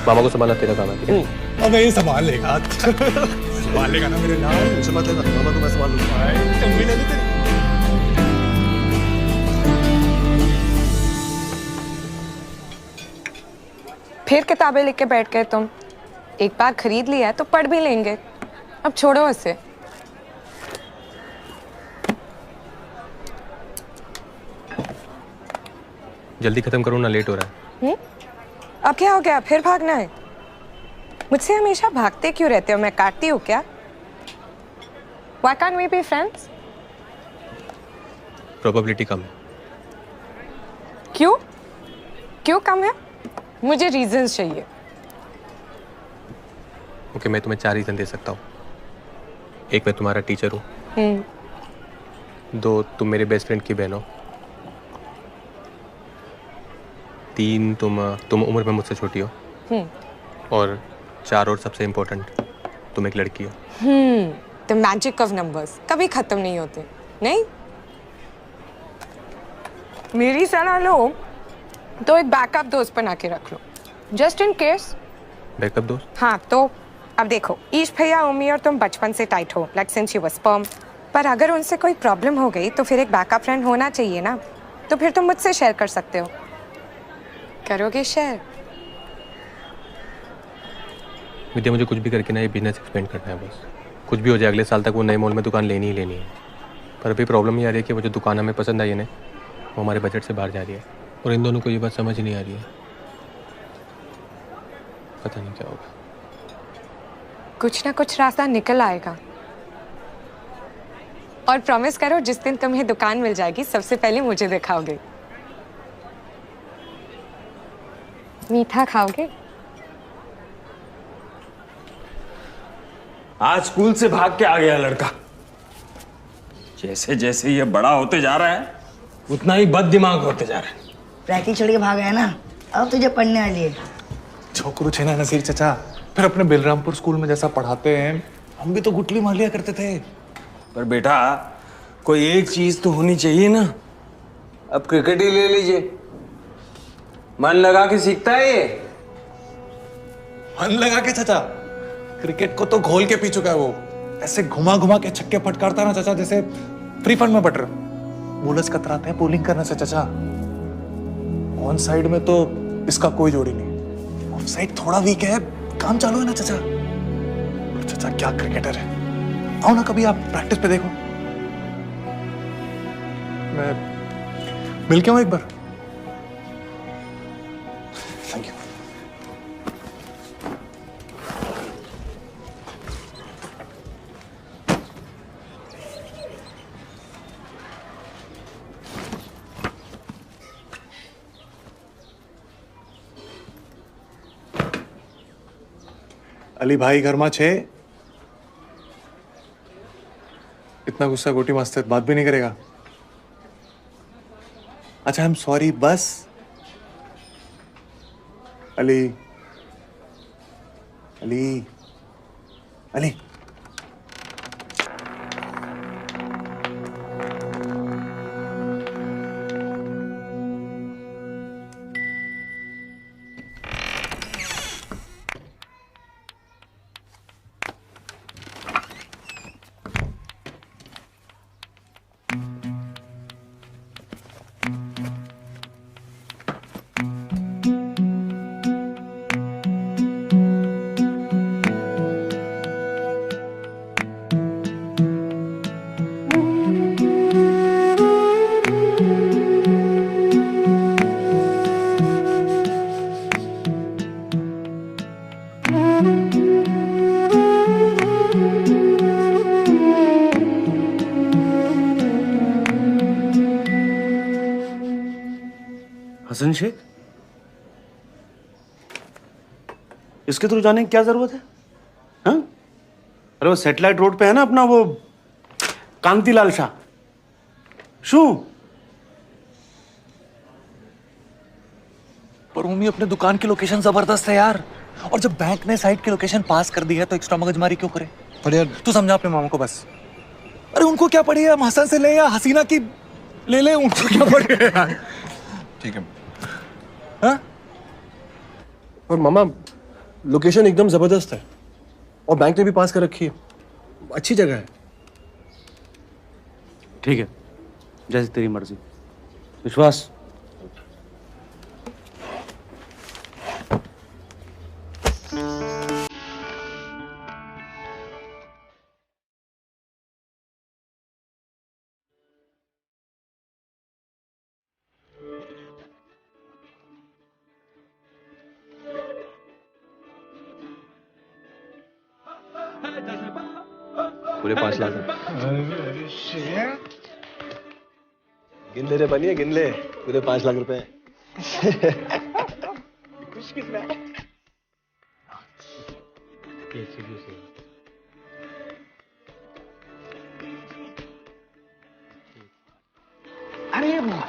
Speaker 1: मामा को संभालना तेरा काम है।
Speaker 3: अब ये संभाल लेगा। संभाल लेगा ना मेरे लाल।
Speaker 7: संभाल लेगा मामा, तो मैं संभाल लूंगा।
Speaker 4: फिर किताबें लेके बैठ गए तुम। एक बार खरीद लिया है तो पढ़ भी लेंगे, अब छोड़ो इसे।
Speaker 1: जल्दी खत्म करो ना, लेट हो रहा है।
Speaker 4: अब क्या हो गया, फिर भागना है? मुझसे हमेशा भागते क्यों रहते हो? मैं काटती हूँ क्या? Why can't we be friends?
Speaker 1: Probability कम है।
Speaker 4: क्यों? क्यों कम है? मुझे रीजंस चाहिए।
Speaker 1: ओके, मैं तुम्हें 4 रीजन दे सकता हूँ। एक मैं तुम्हारा टीचर हूँ, 2 तुम मेरे बेस्ट फ्रेंड की बहन हो, 3 तुम उम्र में मुझसे छोटी हो, और 4 और सबसे इम्पोर्टेंट तुम एक लड़की हो।
Speaker 4: द मैजिक ऑफ नंबर्स कभी खत्म नहीं होते, नहीं? मेरी सलाह लो तो एक बैकअप दोस्त बना के रख लो, जस्ट इन केस।
Speaker 1: बैकअप दोस्त?
Speaker 4: हाँ, तो अब देखो, ईश भैया, उम्मी और तुम बचपन से टाइट हो, like since you were sperm. पर अगर उनसे कोई प्रॉब्लम हो गई तो फिर एक बैकअप फ्रेंड होना चाहिए ना, तो फिर तुम मुझसे शेयर कर सकते हो। करोगे शेयर?
Speaker 1: विद्या, मुझे कुछ भी करके ना ये बिजनेस एक्सपेंड करना है बस। कुछ भी हो जाए, अगले साल तक वो नए मॉल में दुकान लेनी ही लेनी है। पर अभी प्रॉब्लम ये आ रही है कि वो जो दुकान हमें पसंद आई है ना, वो हमारे बजट से बाहर जा रही है, और इन दोनों को ये बात समझ नहीं आ रही है। पता नहीं क्या होगा।
Speaker 4: कुछ ना कुछ रास्ता निकल आएगा। और प्रॉमिस करो, जिस दिन तुम्हें दुकान मिल जाएगी सबसे पहले मुझे दिखाओगे। मीठा खाओगे?
Speaker 13: आज स्कूल से भाग के आ गया लड़का। जैसे जैसे ये बड़ा होते जा रहा है उतना ही बद दिमाग होते जा रहा है।
Speaker 6: साइकिल छोड़ के भाग गया ना, अब तुझे पढ़ने वाली है।
Speaker 3: छोकरू छे ना नसीर चचा, फिर अपने बेलरामपुर स्कूल में जैसा पढ़ाते हैं, हम भी तो गुटली मार लिया करते थे।
Speaker 13: पर बेटा, कोई एक चीज तो होनी चाहिए ना। अब क्रिकेट ही ले लीजिए, मन लगा के सीखता है ये।
Speaker 3: मन लगा के चचा? क्रिकेट को तो घोल के पी चुका है वो। ऐसे घुमा घुमा के छक्के फटकारता ना चचा, जैसे फ्री फंड में बटर। बोलर्स कतराते हैं बॉलिंग करने से चचा। ऑन साइड में तो इसका कोई जोड़ी नहीं, ऑफ साइड थोड़ा वीक है। काम चालू है ना चचा। चचा क्या क्रिकेटर है। आओ ना कभी आप प्रैक्टिस पे देखो, मैं मिल के हूं एक बार। Thank you. अली भाई घर में छे? इतना गुस्सा गोटी मास्टर बात भी नहीं करेगा। अच्छा, आई एम सॉरी बस। अली अली अली
Speaker 11: हसन शेख, इसके थ्रू जाने की क्या जरूरत है? हाँ? अरे वो सैटेलाइट रोड पे है ना अपना वो कांतिलाल शाह। शू?
Speaker 3: पर मम्मी, अपने दुकान की लोकेशन जबरदस्त है यार। और जब बैंक ने साइट की लोकेशन पास कर दी है तो एक्स्ट्रा मगजमारी क्यों करे?
Speaker 7: पर यार
Speaker 3: तू समझा अपने मामा को बस। अरे उनको क्या पड़ी है, हम हसन से ले या हसीना की ले उनको क्या पड़ी है यार।
Speaker 7: ठीक है।
Speaker 3: हाँ?
Speaker 8: और मामा, लोकेशन एकदम जबरदस्त है और बैंक ने भी पास कर रखी है। अच्छी जगह है।
Speaker 11: ठीक है, जैसे तेरी मर्जी। विश्वास।
Speaker 1: पूरे 5 लाख।
Speaker 8: गिन ले रे बनिए, गिन ले पूरे 5 लाख रुपए।
Speaker 3: खुश कितना है?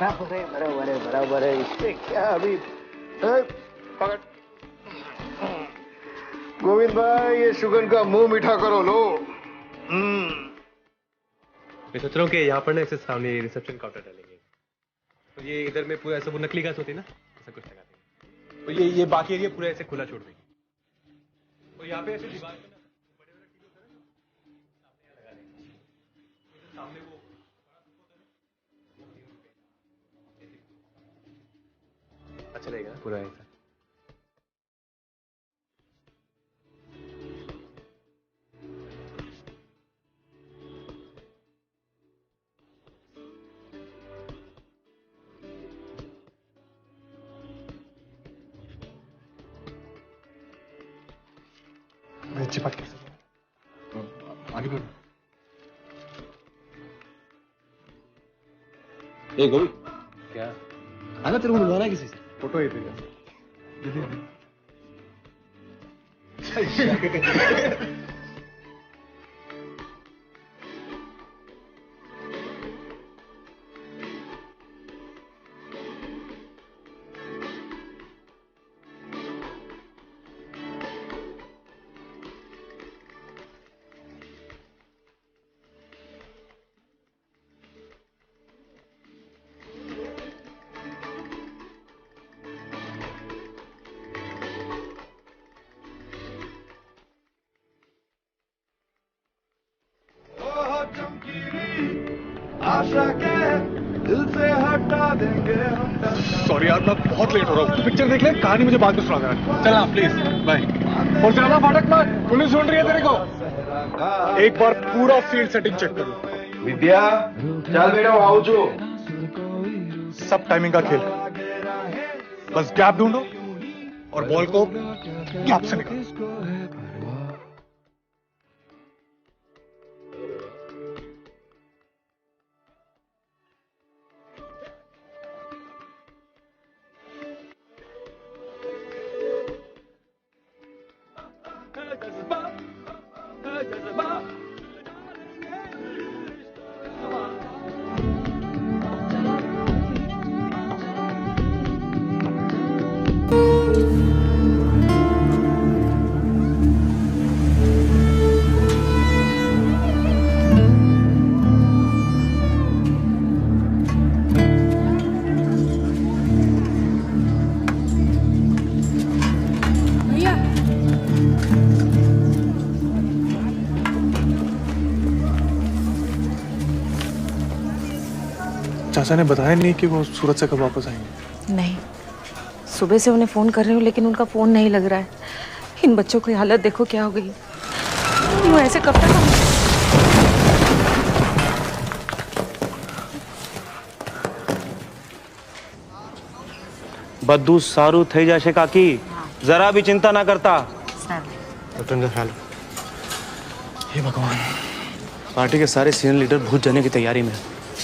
Speaker 14: बराबर है इससे क्या अभी पकड़ गोविंद भाई ये शुगन का मुंह मीठा करो लो।
Speaker 3: मैं सोच रहा हूँ कि यहाँ पर ना ऐसे सामने रिसेप्शन काउंटर डालेंगे तो ये इधर में पूरा ऐसा वो नकली घास होती है ना ऐसा कुछ लगा देंगे तो ये बाकी एरिया पूरा ऐसे खुला छोड़ देंगे तो यहाँ पे ऐसे दीवार पे ना बड़े बड़े टीवी होता है ना सामने लगा देंगे सामने वो अच्छा रहेगा पूरा ऐसा। चिपक के आगे बढ़ो।
Speaker 7: ए गोभी,
Speaker 3: क्या
Speaker 7: आना तेरे को मिलवाना है किसी से?
Speaker 3: फोटो ही देगा सॉरी यार मैं बहुत लेट हो रहा हूँ पिक्चर देख ले कहानी मुझे बाद में सुना देना चल ना प्लीज बाय और ज्यादा फाटक मत पुलिस सुन रही है तेरे को एक बार पूरा फील्ड सेटिंग चेक करो
Speaker 14: विद्या चल बेटा आओ जो
Speaker 3: सब टाइमिंग का खेल बस गैप ढूंढो और बॉल को गैप से निकालो चाचा ने बताया नहीं कि वो सूरत से कब वापस आएंगे?
Speaker 15: नहीं, सुबह से उन्हें फोन कर रही हूँ लेकिन उनका फोन नहीं लग रहा है। इन बच्चों की हालत देखो क्या हो गई। यूँ ऐसे कब तक
Speaker 11: बद्दू सारू થઈ જશે કાકી जरा भी चिंता ना करता।
Speaker 3: हे भगवान
Speaker 11: पार्टी के सारे सीनियर लीडर भूत जाने की तैयारी में,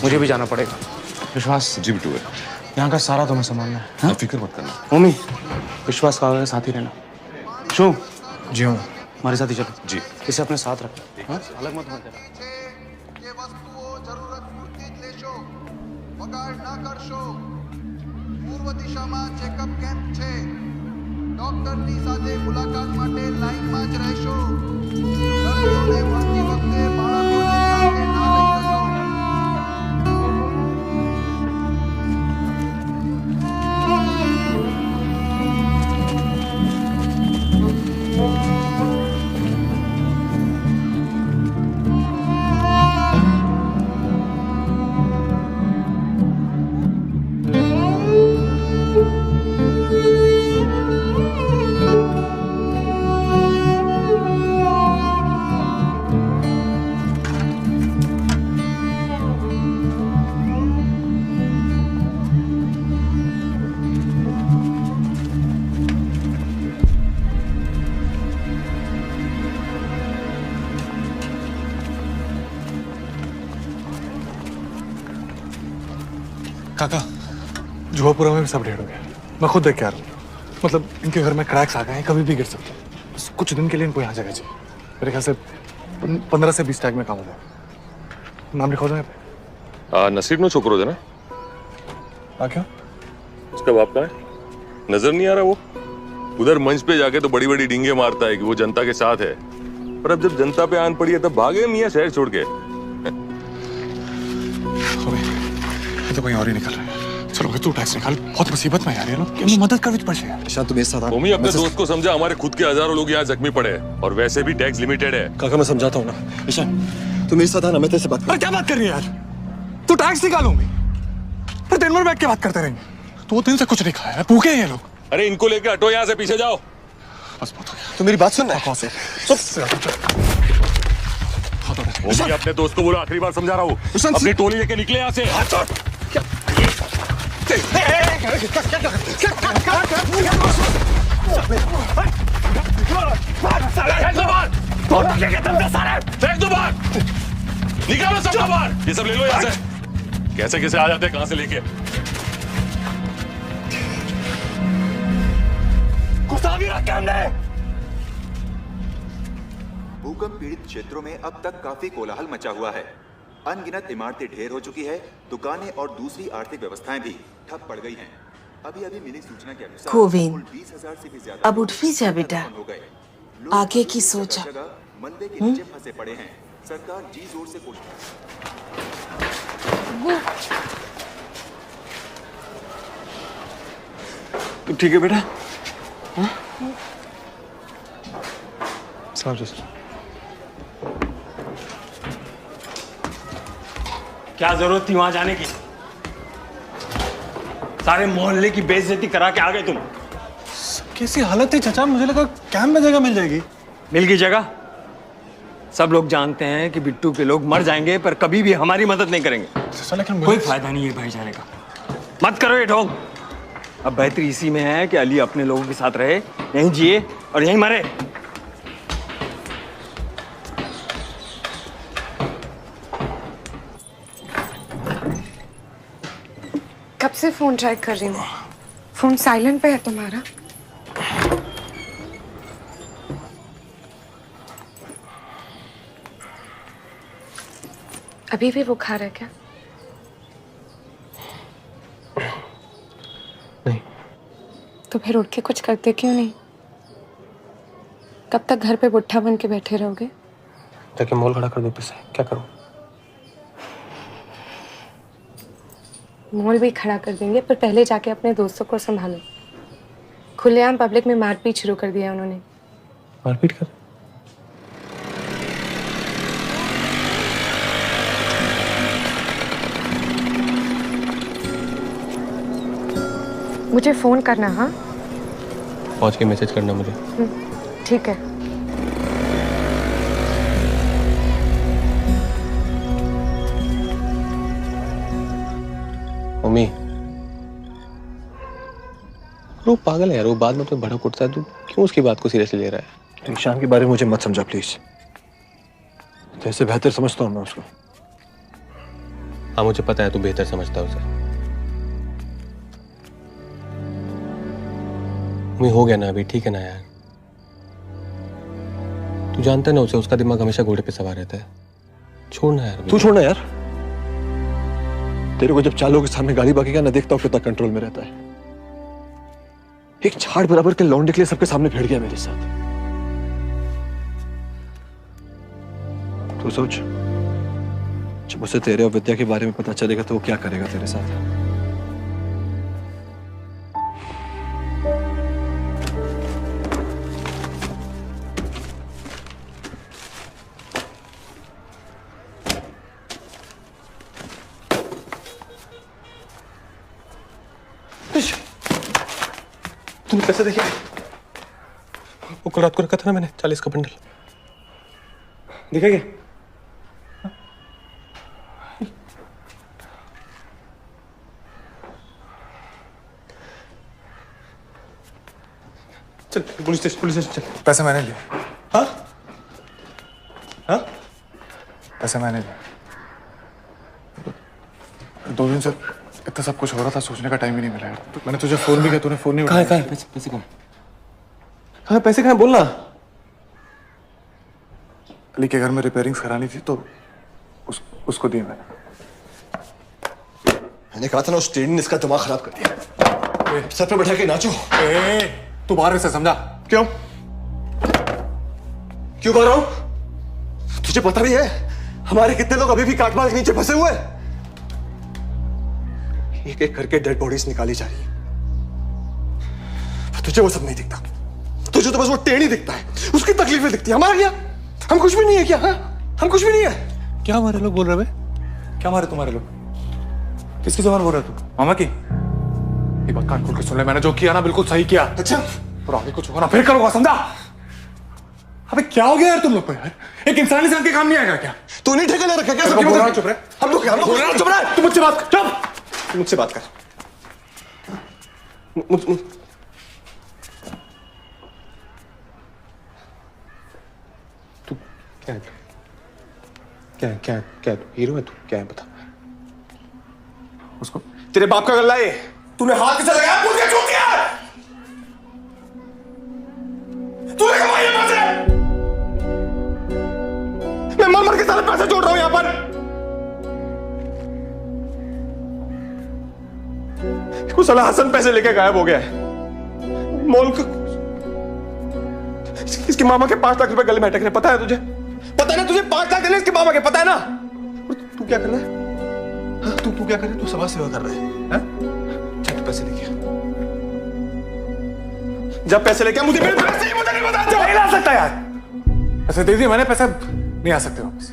Speaker 11: मुझे भी जाना पड़ेगा। विश्वास
Speaker 8: जी बिट्टू है,
Speaker 11: यहाँ का सारा तुम्हें संभालना है। हाँ?
Speaker 8: फिक्र मत करना।
Speaker 11: मम्मी विश्वास का साथ ही रहना। शू
Speaker 3: जी हूँ
Speaker 11: हमारे साथ ही चलो
Speaker 8: जी,
Speaker 11: इसे अपने साथ रखो। हाँ? अलग मत होना।
Speaker 16: પૂર્વ દિશામાં ચેકઅપ કેમ્પ છે ડોક્ટરની સાથે મુલાકાત માટે લાઈનમાં જ રહેશો દર્દીઓને મળતી વખતે બાળકોને સાથે ના લઈ જશો
Speaker 3: काका जुआपुरा में भी सब ढेर हो गया। मैं खुद देख के आ रहा हूँ। मतलब इनके घर में क्रैक्स आ गए हैं, कभी भी गिर सकते हैं। बस कुछ दिन के लिए इनको यहाँ जगह चाहिए। मेरे ख्याल से 15 से 20 टैग में काम हो जाएगा। नाम लिखा दो यहाँ पे।
Speaker 8: नसीब नो छोकरो है ना?
Speaker 3: क्यों?
Speaker 8: उसका बाप कहाँ है? नजर नहीं आ रहा वो? उधर मंच पे जाके तो बड़ी बड़ी डींगे मारता है कि वो जनता के साथ है, पर अब जब जनता पे आन पड़ी है तब भागे मियां शहर छोड़ के।
Speaker 3: ये तो कोई और ही निकल रहा है। चलो भाई तू टैक्स निकाल, बहुत मुसीबत में यार ये लोग। ये मदद कर विच पड़े यार।
Speaker 7: ईशान तुम मेरे साथ आ।
Speaker 8: मम्मी अपने दोस्त को समझा, हमारे खुद के हजारों लोग यहाँ जख्मी पड़े हैं और वैसे भी टैक्स लिमिटेड है।
Speaker 7: काका मैं समझाता हूँ ना। ईशान तुम मेरे साथ आना, मैं तेरे से बात
Speaker 3: अरे क्या बात कर रही है यार? तू टैक्स निकालूंगी फिर दिन भर बैठ के बात करते रहेंगे। 2 दिन से कुछ नहीं खाया है, भूखे हैं ये लोग।
Speaker 8: अरे इनको लेके हटो यहाँ से, पीछे जाओ।
Speaker 3: बस बहुत हो गया।
Speaker 7: तू मेरी बात सुन रहा है?
Speaker 3: कौन से?
Speaker 8: मम्मी अपने दोस्त को बोलो, आखिरी बार समझा रहा हूँ, अपनी टोली लेके निकले यहाँ से। निकालो सब बाहर, ये सब ले लो यहाँ से। कैसे कैसे आ जाते हैं, कहां से लेके?
Speaker 17: भूकंप पीड़ित क्षेत्रों में अब तक काफी कोलाहल मचा हुआ है। अनगिनत इमारतें ढेर हो चुकी है, दुकानें और दूसरी आर्थिक व्यवस्थाएं भी ठप पड़ गई हैं। अभी मिली सूचना के अनुसार
Speaker 15: गोविंद,
Speaker 17: 20,000 से भी ज्यादा
Speaker 15: अब उठ भी जा बेटा, आगे की सोच।
Speaker 17: मंदिर के नीचे फंसे पड़े हैं। सरकार जी जोर से कोशिश।
Speaker 7: तू ठीक है बेटा?
Speaker 13: क्या जरूरत थी वहां जाने की? सारे मोहल्ले की बेइज्जती करा के आ गए तुम।
Speaker 3: कैसी हालत थी चाचा? मुझे लगा कैंप में जगह मिल जाएगी।
Speaker 13: मिल गई जगह। सब लोग जानते हैं कि बिट्टू के लोग मर जाएंगे पर कभी भी हमारी मदद नहीं करेंगे। कोई फायदा नहीं है भाई जाने का। मत करो ये ढोंग। अब बेहतरी इसी में है कि अली अपने लोगों के साथ रहे, यहीं जिए और यहीं मरे।
Speaker 4: कब से फोन ट्राई कर रही हूँ, फोन साइलेंट पे है तुम्हारा। अभी भी बुखार है क्या?
Speaker 3: नहीं।
Speaker 4: तो फिर उठ के कुछ करते क्यों नहीं? कब तक घर पे बुट्ठा बन के बैठे रहोगे?
Speaker 3: जाके मॉल खड़ा कर दो पैसे, क्या करूं?
Speaker 4: मॉल भी खड़ा कर देंगे, पर पहले जाके अपने दोस्तों को संभालो। खुलेआम पब्लिक में मारपीट शुरू कर दिया उन्होंने।
Speaker 3: मारपीट कर?
Speaker 4: मुझे फोन करना। हाँ
Speaker 1: पहुंच के मैसेज करना मुझे।
Speaker 4: ठीक है।
Speaker 1: मम्मी वो पागल है यार, वो बाद में तो भड़क उठता है। तू क्यों उसकी बात को सीरियसली ले रहा है?
Speaker 7: तो ईशान के बारे में मुझे मत समझा प्लीज। जैसे बेहतर समझता हूँ मैं उसको।
Speaker 1: हाँ मुझे पता है तू बेहतर समझता है उसे। मम्मी हो गया ना अभी, ठीक है ना यार? तू जानता है ना उसे, उसका दिमाग हमेशा घोड़े पे सवार रहता है। छोड़ना यार।
Speaker 7: तू छोड़ना यार। तेरे को जब 4 लोगों के सामने गाड़ी बाकी ना देखता हूँ कितना कंट्रोल में रहता है। एक झाड़ बराबर के लौंडे के लिए सबके सामने भिड़ गया मेरे साथ। तू सोच, जब उसे तेरे और विद्या के बारे में पता चलेगा तो वो क्या करेगा तेरे साथ।
Speaker 3: तुमने पैसे देखे? वो कल रात को रखा था ना मैंने, 40 का बंडल। देखा क्या? चल पुलिस स्टेशन चल। पैसे मैंने लिए। हाँ हाँ पैसे मैंने लिए। 2 दिन से इतना सब कुछ हो रहा था, सोचने का टाइम ही नहीं मिला यार। मैंने तुझे फोन भी किया, तूने फोन नहीं उठाया।
Speaker 7: कहाँ है पैसे? कहाँ पैसे? कहाँ बोलना।
Speaker 3: अली के घर में रिपेयरिंग्स करानी थी तो उसको दिए मैंने।
Speaker 7: मैंने कहा था ना, उस ट्रेन ने इसका दिमाग खराब कर दिया। सर पे बैठा के नाचो।
Speaker 3: तू बाहर से समझा?
Speaker 7: क्यों क्यों बाहर हूं? तुझे पता नहीं है हमारे कितने लोग अभी भी काटमाल के नीचे फंसे हुए हैं? एक एक करके डेड बॉडीज निकाली जा रही है। तुझे वो सब नहीं दिखता, तुझे तो बस वो टेढ़ी दिखता है, उसकी तकलीफें दिखती है। हमारा क्या? हम कुछ भी नहीं है क्या? हाँ? हम कुछ भी नहीं है
Speaker 3: क्या हमारे लोग बोल रहे हैं? क्या हमारे तुम्हारे लोग? किसकी जबान बोल रहा है तू? मामा की? एक बात कान खोल के सुन ले, मैंने जो किया ना बिल्कुल सही किया।
Speaker 7: अच्छा,
Speaker 3: और आगे कुछ होगा ना फिर करूंगा, समझा? अबे क्या हो गया यार तुम लोग को यार? एक इंसानी से काम नहीं आएगा क्या?
Speaker 7: तू नहीं ठेका ले रखा क्या?
Speaker 3: चुप रहे।
Speaker 7: हम लोग चुप रहे।
Speaker 3: तू मुझसे बात कर। चुप।
Speaker 7: मुझसे बात कर।
Speaker 3: तू क्या है? क्या है? क्या है? क्या है? हीरो है तू? क्या है बता उसको।
Speaker 7: तेरे बाप का गल्ला है, तूने हाथ कैसे लगाया? पूछ के चूक दिया। तूने कमाई है पैसे, मैं मर मर के सारे पैसे जोड़ रहा हूं यहां पर। कुछ साला हसन पैसे लेके गायब हो गया है। मॉल का इसके मामा के 5 लाख रुपए गले में अटक रहे, पता है तुझे? पता है ना तुझे? 5 लाख देने इसके मामा के, पता है ना? और तू क्या कर रहा है? हाँ, तू क्या कर रहा है? तू समाज सेवा कर रहा है, हाँ? जा तू पैसे लेके आ। जब पैसे लेके आ, मुझे मेरे पैसे ही मुझे नहीं बता।
Speaker 3: नहीं ला सकता यार, पैसे दे दिए मैंने, पैसे नहीं आ सकते वापस।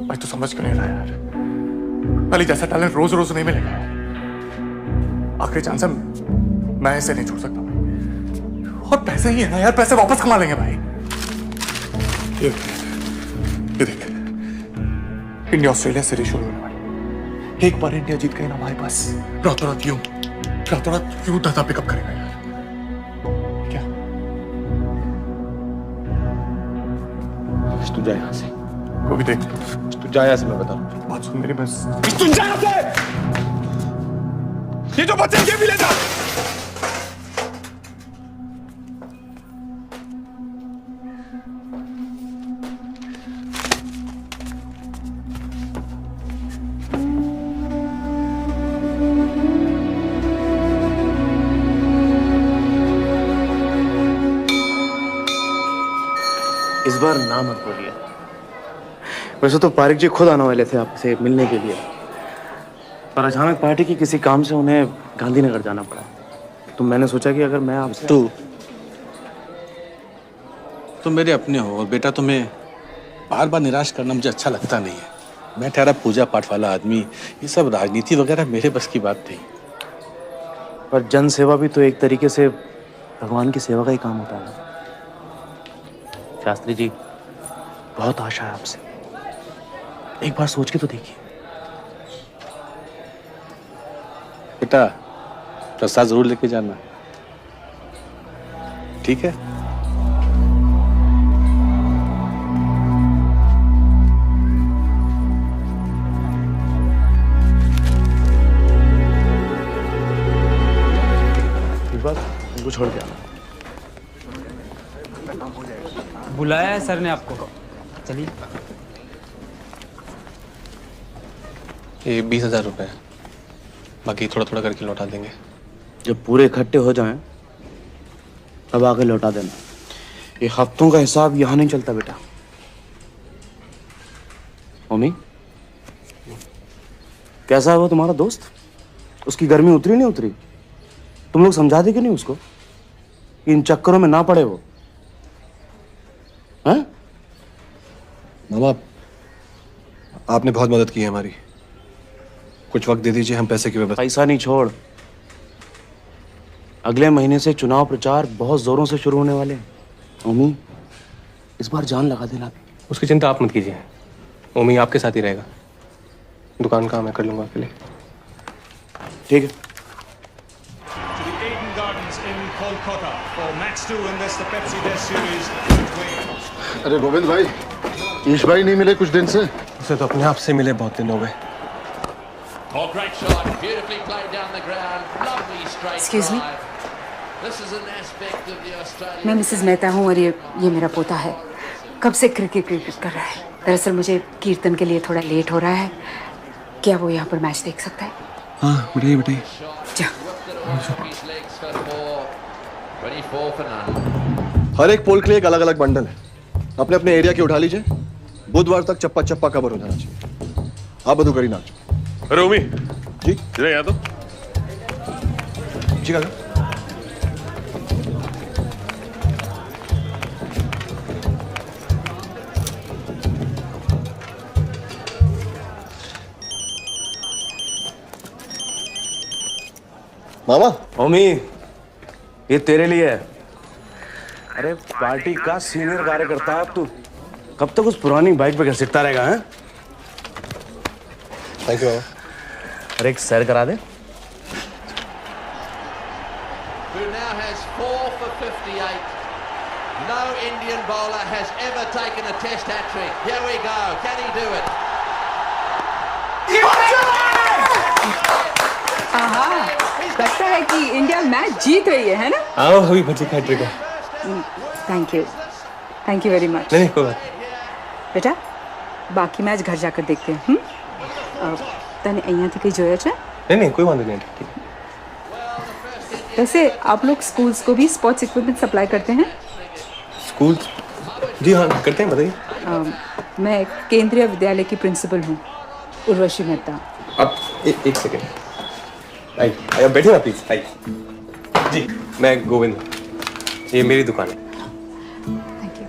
Speaker 3: भाई तू समझ क्यों नहीं रहा यार? अली जैसा टैलेंट रोज रोज नहीं मिलेगा। आखिरी चांस है, मैं इसे नहीं छोड़ सकता। और पैसे ही है ना यार, पैसे वापस कमा लेंगे भाई। ये देख, इंडिया ऑस्ट्रेलिया सीरीज शुरू होने वाली। एक बार इंडिया जीत गई ना हमारे पास, रातों रात यूं दादा पिकअप करेगा यार। क्या
Speaker 7: तू जा यहां से।
Speaker 3: वो भी देख,
Speaker 7: तू जा यहां से, मैं बता रहा हूं।
Speaker 3: बात सुन मेरी बस।
Speaker 7: तू जा यहां से। ये जो बच्चे ये भी ले जा।
Speaker 11: इस बार ना मत बोलिए। वैसे तो पारिक जी खुद आने वाले थे आपसे मिलने के लिए, पर अचानक पार्टी के किसी काम से उन्हें गांधीनगर जाना पड़ा। तो मैंने सोचा कि अगर मैं आपसे
Speaker 9: तुम मेरे अपने हो और बेटा तुम्हें बार बार निराश करना मुझे अच्छा लगता नहीं है। मैं ठहरा पूजा पाठ वाला आदमी, ये सब राजनीति वगैरह मेरे बस की बात नहीं।
Speaker 11: पर जन सेवा भी तो एक तरीके से भगवान की सेवा का ही काम होता है। शास्त्री जी, बहुत आशा है आपसे, एक बार सोच के तो देखिए।
Speaker 9: बेटा प्रसाद जरूर लेके जाना, ठीक है?
Speaker 11: इस बार इनको छोड़ के आना।
Speaker 18: बुलाया है सर ने आपको, चलिए।
Speaker 1: ये 20,000 रुपए, बाकी थोड़ा थोड़ा करके लौटा देंगे।
Speaker 11: जब पूरे इकट्ठे हो जाएं, तब आके लौटा देना। ये हफ्तों का हिसाब यहाँ नहीं चलता बेटा। मम्मी, कैसा है वो तुम्हारा दोस्त? उसकी गर्मी उतरी नहीं उतरी? तुम लोग समझा दे कि नहीं उसको, इन चक्करों में ना पड़े वो? हाँ?
Speaker 7: मामा, आपने बहुत मदद की है हमारी, कुछ वक्त दे दीजिए, हम पैसे की व्यवस्था।
Speaker 11: पैसा नहीं छोड़, अगले महीने से चुनाव प्रचार बहुत जोरों से शुरू होने वाले हैं। ओमी, इस बार जान लगा देना।
Speaker 1: उसकी चिंता आप मत कीजिए, ओमी आपके साथ ही रहेगा। दुकान का मैं कर लूंगा अकेले।
Speaker 11: ठीक है।
Speaker 14: अरे गोविंद भाई, ईश भाई नहीं मिले कुछ दिन से?
Speaker 7: उसे तो अपने आप से मिले बहुत दिन हो गए।
Speaker 15: Excuse me? मैं मिसेस मेहता हूँ और ये मेरा पोता है। कब से क्रिकेट कर रहा है। दरअसल मुझे कीर्तन के लिए थोड़ा लेट हो रहा है। क्या वो यहाँ पर मैच देख सकता है?
Speaker 7: हाँ बताइए बताइए। हर एक पोल के लिए एक अलग अलग बंडल है, अपने अपने एरिया के उठा लीजिए। बुधवार तक चप्पा चप्पा कवर हो जाना चाहिए। आप बदू करी नाच।
Speaker 8: अरे उमी
Speaker 7: जी
Speaker 8: जरा यहाँ तो
Speaker 7: जी काका। मामा
Speaker 11: ओमी, ये तेरे लिए है। अरे पार्टी का सीनियर कार्यकर्ता है अब तू। कब तक उस पुरानी बाइक पे घसीटता रहेगा? हैं?
Speaker 7: थैंक यू मामा।
Speaker 11: अरे एक सैर करा दे।
Speaker 2: Who now has 4 for 58. No Indian bowler has ever taken a test hat-trick. Here we go. Can he do it?
Speaker 19: आहा, लगता है कि इंडिया मैच जीत रही है ना?
Speaker 1: हाँ हुई बच्ची का हैट्रिक है।
Speaker 19: Thank you very much.
Speaker 1: नहीं कोई बात।
Speaker 19: बेटा बाकी मैच घर जाकर देखते हैं। तने અહીંયાથી કઈ જોયા છે?
Speaker 1: नहीं कोई बात नहीं। ठीक है।
Speaker 19: वैसे आप लोग स्कूल्स को भी स्पोर्ट्स इक्विपमेंट सप्लाई करते हैं?
Speaker 1: स्कूल जी हाँ करते हैं, बताइए।
Speaker 19: मैं केंद्रीय विद्यालय की प्रिंसिपल हूँ, उर्वशी मेहता।
Speaker 1: आप एक सेकेंड आइए, बैठिए ना प्लीज। आइए जी, मैं गोविंद, ये मेरी दुकान है।
Speaker 19: Thank you.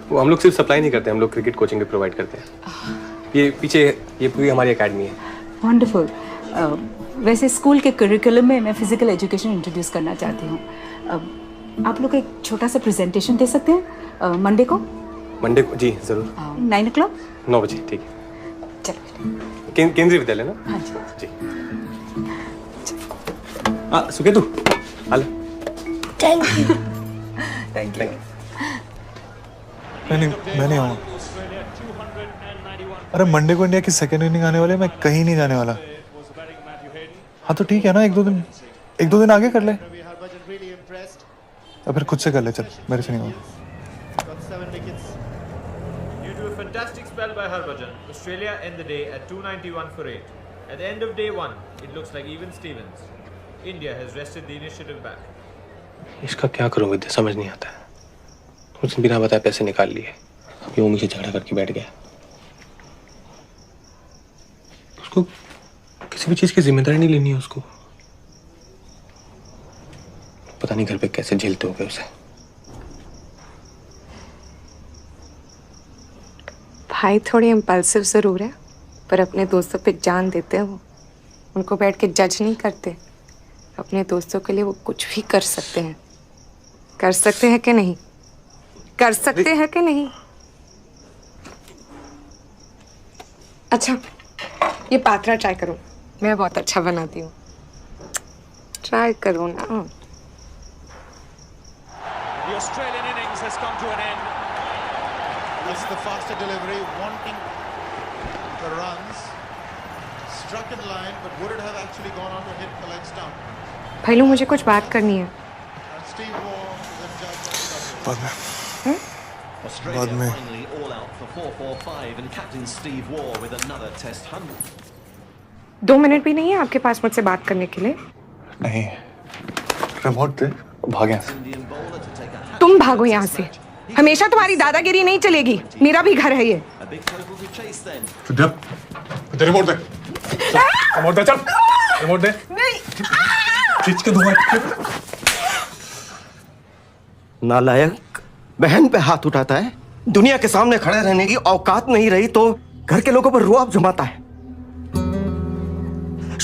Speaker 1: वो हम लोग सिर्फ सप्लाई नहीं करते, हम लोग क्रिकेट कोचिंग भी प्रोवाइड करते हैं। ये पीछे ये पूरी हमारी एकेडमी है।
Speaker 19: वंडरफुल। वैसे स्कूल के करिकुलम में मैं फिजिकल एजुकेशन इंट्रोड्यूस करना चाहती हूँ। आप लोग एक छोटा सा प्रेजेंटेशन दे सकते हैं मंडे को?
Speaker 1: मंडे को जी जरूर।
Speaker 19: 9 o'clock?
Speaker 1: 9 बजे ठीक है।
Speaker 19: चलो
Speaker 1: केंद्रीय विद्यालय ना?
Speaker 19: हाँ
Speaker 1: जी। Suketu hello.
Speaker 19: Thank you.
Speaker 1: Thank you.
Speaker 3: मैं नहीं आऊँगा। अरे मंडे को इंडिया की सेकेंड इनिंग आने वाले, मैं कहीं नहीं जाने वाला। हाँ तो ठीक है ना, एक दो दिन आगे कर ले, या फिर खुद से कर ले। चल मेरे से नहीं होगा।
Speaker 20: Due to a fantastic spell by Harbhajan, Australia end the day at 291 for 8. At the end of day 1, it looks like even Stevens. India has wrested the initiative back.
Speaker 1: इसका क्या करूं विद्या, समझ नहीं आता है। उसने बिना बताए पैसे निकाल लिए, ये उम्मीद से झगड़ा करके बैठ गया। उसको किसी भी चीज की जिम्मेदारी नहीं लेनी है उसको। पता नहीं घर पे कैसे झेलते होंगे उसे।
Speaker 4: भाई थोड़ी इम्पल्सिव जरूर है, पर अपने दोस्तों पे जान देते हैं वो। उनको बैठ के जज नहीं करते। अपने दोस्तों के लिए वो कुछ भी कर सकते हैं। कर सकते हैं कि नहीं? कर सकते हैं कि नहीं? अच्छा ये पात्रा ट्राई करो, मैं बहुत अच्छा बनाती हूँ। ट्राई करो ना।
Speaker 20: The Australian innings has come to an end.
Speaker 16: This is the faster delivery, wanting the runs. Struck in line, but would it have actually gone on to hit the leg stump?
Speaker 4: भाईलू मुझे कुछ बात करनी है।
Speaker 16: And Steve Waugh is in judge.
Speaker 3: बाद में।
Speaker 21: Australia finally all out for 4-4-5 and captain Steve Waugh with another test 100.
Speaker 4: 2 minute भी नहीं है आपके पास मुझसे बात करने के लिए?
Speaker 3: नहीं, रिमोट दे, भाग यहाँ से।
Speaker 4: तुम भागो यहाँ से। हमेशा तुम्हारी दादागिरी नहीं चलेगी। मेरा भी घर है ये।
Speaker 3: रिमोट दे, रिमोट दे, चल रिमोट दे। खींच के दूंगा।
Speaker 5: नालायक बहन पे हाथ उठाता है। दुनिया के सामने खड़े रहने की औकात नहीं रही तो घर के लोगों पर रुआब जमाता है।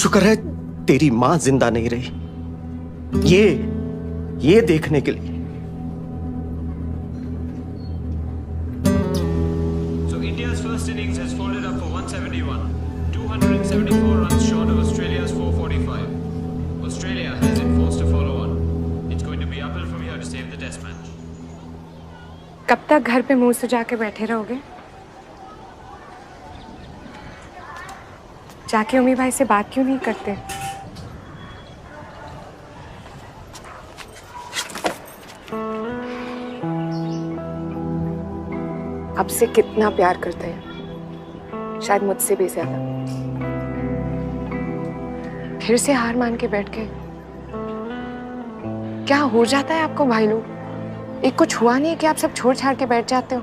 Speaker 5: शुक्र है तेरी मां जिंदा नहीं रही ये देखने के लिए।
Speaker 20: So India's first innings has folded up for 171, 274 runs short of Australia's 445. Australia has enforced a follow-on. It's going to be uphill from here to save the test match.
Speaker 4: कब तक घर पे मुंह सुजा के बैठे रहोगे? जाके उमी भाई से बात क्यों नहीं करते? आपसे कितना प्यार करते हैं, शायद मुझसे भी ज्यादा। फिर से हार मान के बैठ गए। क्या हो जाता है आपको भाई लोग? एक कुछ हुआ नहीं है कि आप सब छोड़ छाड़ के बैठ जाते हो?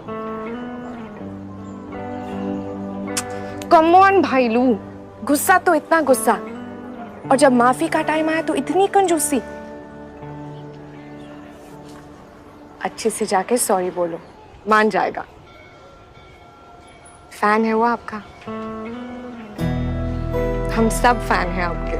Speaker 4: कम ऑन भाईलू, गुस्सा तो इतना गुस्सा, और जब माफी का टाइम आया तो इतनी कंजूसी। अच्छे से जाके सॉरी बोलो, मान जाएगा। फैन है वो आपका, हम सब फैन हैं आपके।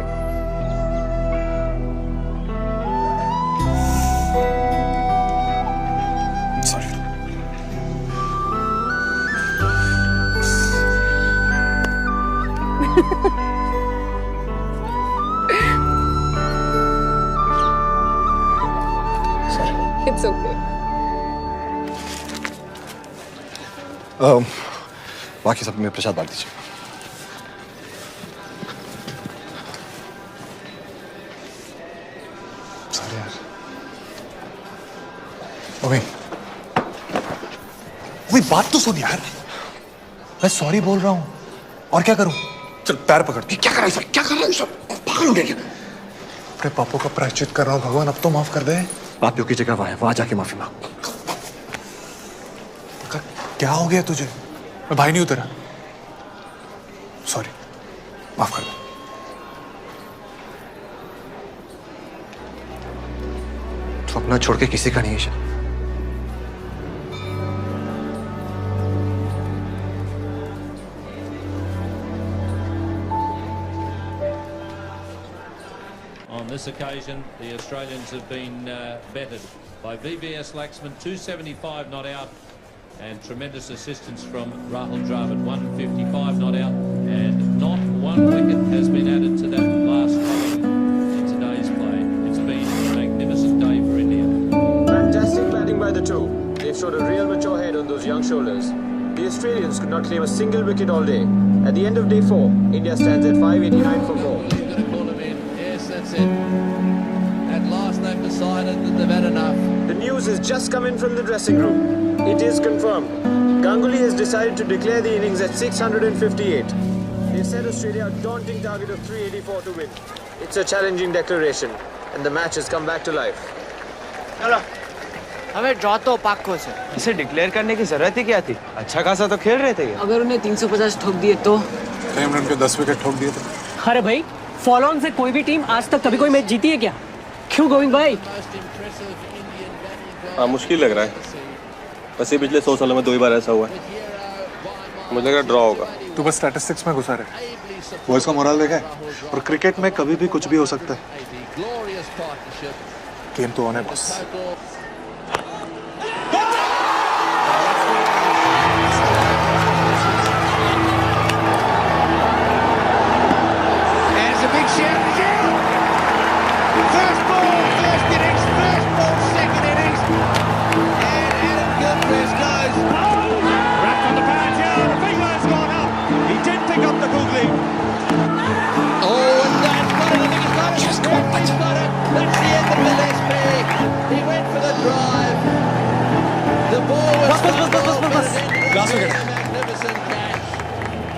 Speaker 4: It's okay.
Speaker 3: बाकी सब में प्रसाद बांट दीजिए। सॉरी यार। ओए, बात तो सुन यार। मैं सॉरी बोल रहा हूँ और क्या करूँ? चल पैर पकड़। क्या कर रहा है सर? क्या कर रहा है सर? पागल हो गया क्या? अपने पापों का प्रायश्चित कर रहा हूँ भगवान, अब तो माफ कर दे। पापियों की जगह वहां जाके माफी मांग। क्या हो गया तुझे? मैं भाई नहीं उतरा। सॉरी, माफ कर दे। तो अपना छोड़ के किसी का नहीं है शायद।
Speaker 2: On this occasion, the Australians have been bettered by VVS Laxman, 275 not out, and tremendous assistance from Rahul Dravid, 155 not out, and not one wicket has been added to that last over in today's play. It's been a magnificent day for India.
Speaker 20: Fantastic batting by the two. They've showed a real mature head on those young shoulders. The Australians could not claim a single wicket all day. At the end of day 4, India stands at 589 for 4.
Speaker 2: That's it. At last they've decided that they've had enough.
Speaker 20: The news has just come in from the dressing room. It is confirmed. Ganguly has decided to declare the innings at 658. They've set Australia a daunting target of 384 to win. It's a challenging declaration, and the match has come back to life.
Speaker 6: चलो, हमें draw तो पाक से।
Speaker 5: इसे declare करने की जरूरत ही क्या थी? अच्छा खासा तो खेल रहे थे।
Speaker 6: अगर उन्हें 350 ठोक दिए तो?
Speaker 3: कैमरन के 10 विकेट ठोक दिए थे।
Speaker 6: अरे भाई, फॉलो ऑन से कोई भी टीम आज तक कभी कोई मैच जीती है क्या? क्यों गोविंद भाई?
Speaker 1: हाँ, मुश्किल लग रहा है। वैसे पिछले 100 सालों में 2 ही बार ऐसा हुआ है। मुझे लग रहा ड्रॉ होगा।
Speaker 3: तू बस स्टैटिस्टिक्स में घुसा रहे। बॉयज का मोरल देखा है? और क्रिकेट में कभी भी कुछ भी हो सकता है। गेम तो ऑन है बस।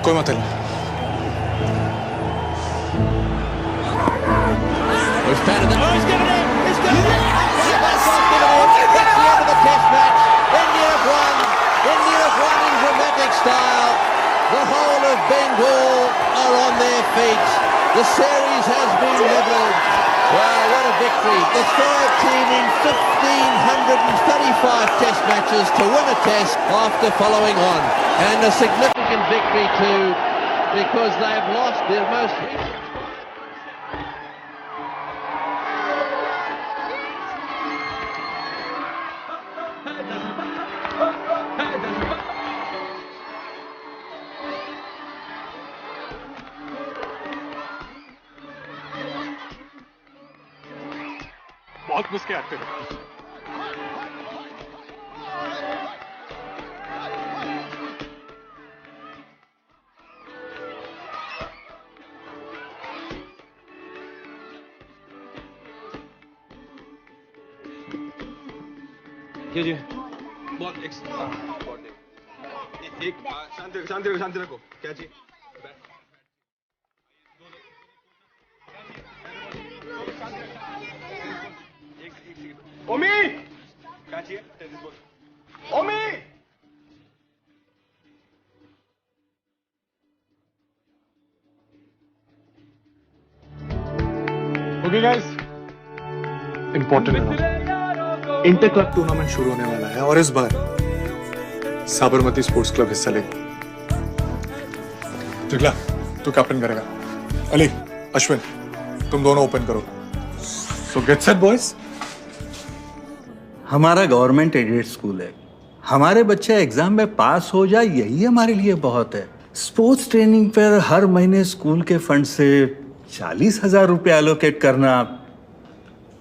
Speaker 3: कोई मत हिल।
Speaker 2: Style. The whole of Bengal are on their feet. The series has been levelled. Wow, what a victory. The third team in 1,535 test matches to win a test after following on. And a significant victory too, because they've lost their most recent...
Speaker 3: बहुत मुश्किल आते हैं।
Speaker 8: जी बहुत एक शांति रखो क्या जी ओमी क्या चाहिए? Tennis ball. Omi
Speaker 3: okay guys, important inter club tournament शुरू होने वाला है और इस बार साबरमती स्पोर्ट्स क्लब हिस्सा लेगा। जिगला तू कैप्टन करेगा, अली अश्विन तुम दोनों ओपन करो। सो गेट सेट बॉयज।
Speaker 12: हमारा गवर्नमेंट एडेड स्कूल है, हमारे बच्चे एग्जाम में पास हो जाए यही हमारे लिए बहुत है। स्पोर्ट्स ट्रेनिंग पर हर महीने स्कूल के फंड से 40,000 रुपए एलोकेट करना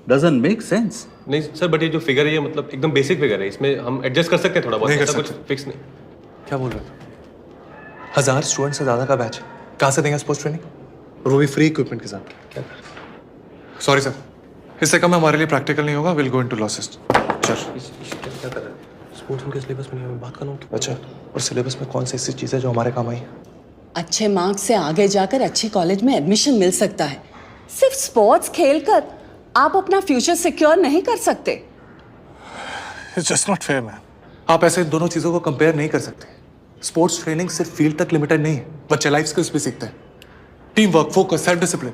Speaker 12: डजंट मेक सेंस।
Speaker 1: नहीं सर, बट ये जो फिगर है ये मतलब एकदम बेसिक फिगर है, इसमें हम एडजस्ट कर सकते हैं थोड़ा बहुत,
Speaker 3: नहीं कर
Speaker 1: ऐसा कुछ
Speaker 3: सकते।
Speaker 1: फिक्स नहीं।
Speaker 3: क्या बोल रहे थे? 1000 स्टूडेंट से ज्यादा का बैच है, कहाँ से देंगे स्पोर्ट्स ट्रेनिंग? और वो भी फ्री इक्विपमेंट के साथ। क्या सॉरी सर, इससे कम हमारे लिए प्रैक्टिकल नहीं होगा। Will go into losses. चल
Speaker 1: क्या कर रहे हैं? स्पोर्ट्स उनके सिलेबस में नहीं है, मैं बात कर रहा हूँ।
Speaker 3: अच्छा, और सिलेबस में कौन सी ऐसी चीज़ है जो हमारे काम आई?
Speaker 22: अच्छे मार्क्स से आगे जाकर अच्छे कॉलेज में एडमिशन मिल सकता है। सिर्फ स्पोर्ट्स खेलकर आप अपना फ्यूचर सिक्योर नहीं कर सकते।
Speaker 3: It's just not fair ma'am. आप ऐसे दोनों चीज़ों को कंपेयर नहीं कर सकते। स्पोर्ट्स ट्रेनिंग सिर्फ फील्ड तक लिमिटेड नहीं है, बच्चे लाइफ स्किल्स भी सीखते हैं। Team work, focus, self discipline.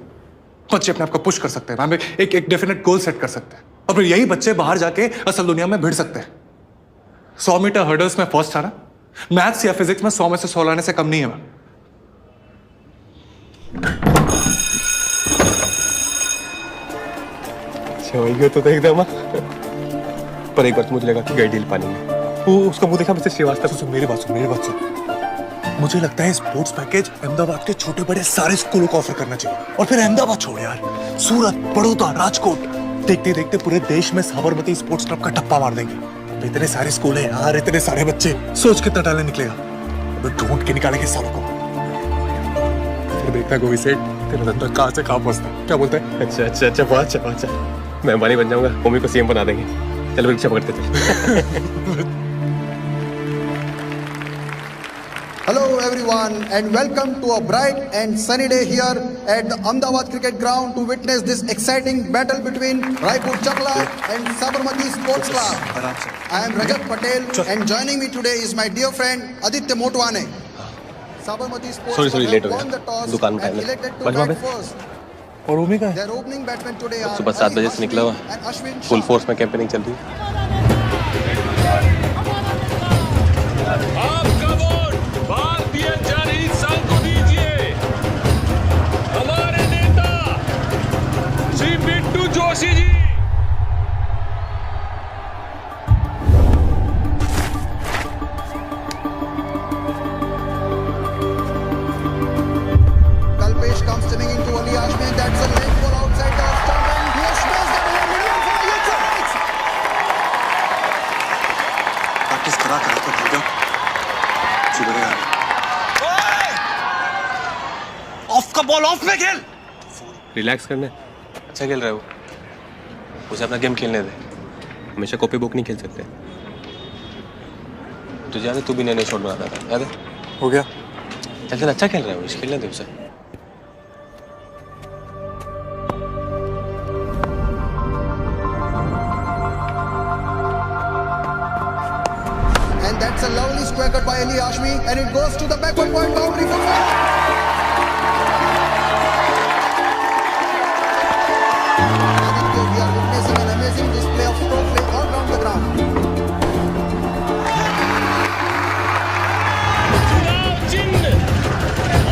Speaker 3: बच्चे अपने आप को पुश कर सकते हैं मैम, एक डेफिनेट गोल सेट कर सकते हैं और फिर यही बच्चे बाहर जाके असल दुनिया में भिड़ सकते हैं। 100 मीटर हर्डल्स में फर्स्ट आना मैथ्स या फिजिक्स में 100 में से 100 लाने से कम नहीं है मैम।
Speaker 1: वही तो एकदम, पर एक बार तो मुझे लगा कि गई डील पानी में।
Speaker 3: वो उसका मुंह देखा मिस्टर श्रीवास्तव। मेरी बात सुन। मुझे लगता है स्पोर्ट्स पैकेज अहमदाबाद के छोटे बड़े सारे स्कूलों को ऑफर करना चाहिए। और फिर अहमदाबाद छोड़ यार, सूरत, बड़ौदा, राजकोट, देखते देखते पूरे देश में साबरमती स्पोर्ट्स क्लब का टप्पा मार देंगे। इतने सारे स्कूल है यार, इतने सारे बच्चे, सोच कितना टैलेंट निकलेगा। अब ढूंढ के निकालेंगे सालों को। फिर देखता गोवी सेठ तेरा धंधा कहाँ से कहाँ पहुंचता है। क्या बोलते हैं?
Speaker 1: अच्छा बहुत अच्छा। मैं अंबानी बन जाऊंगा, मम्मी को सीएम बना देंगे। चलो रिक्शा पकड़ते थे।
Speaker 16: Hello everyone and welcome to a bright and sunny day here at the Ahmedabad Cricket Ground to witness this exciting battle between Raipur Chakla and Sabarmati Sports Club. I am Rajat Patel and joining me today is my dear friend Aditya Motwane. Sabarmati Sports
Speaker 1: sorry
Speaker 16: Club
Speaker 1: late हो
Speaker 16: have won the
Speaker 1: गया,
Speaker 16: toss
Speaker 1: दुकान में
Speaker 16: and
Speaker 1: time
Speaker 16: elected
Speaker 1: है।
Speaker 16: to bat first.
Speaker 3: और ओमी का
Speaker 16: Their opening batsmen today are
Speaker 1: सुबह 7 बजे से निकला हुआ,
Speaker 16: and Ashwin
Speaker 1: full
Speaker 16: Shah.
Speaker 1: Force में कैंपेनिंग चल रही है।
Speaker 20: आपका वोट भारतीय जनहित संघ को दीजिए। हमारे नेता Shri Bittu Joshi ji.
Speaker 16: Kalpesh comes turning into Ali Ashwin. That's a late ball outside the stump and he has smashed that in the middle for a huge six.
Speaker 3: Practice करा तो भूल जाओ।
Speaker 7: ऑफ का बॉल ऑफ में खेल।
Speaker 1: रिलैक्स करना है, अच्छा खेल रहा है वो, उसे अपना गेम खेलने दे। हमेशा कॉपी बुक नहीं खेल सकते। तुझे याद है तू भी नए शॉट बनाता था, याद है?
Speaker 3: हो गया।
Speaker 1: चल अच्छा खेल रहा है वो, इस खेलने दे उसे।
Speaker 16: And that's a lovely square cut by Ali Ashmi and it goes to the backward point boundary for four. Aditya, we are witnessing an amazing display of stroke play all around the ground.
Speaker 20: चुनाव चिन्ह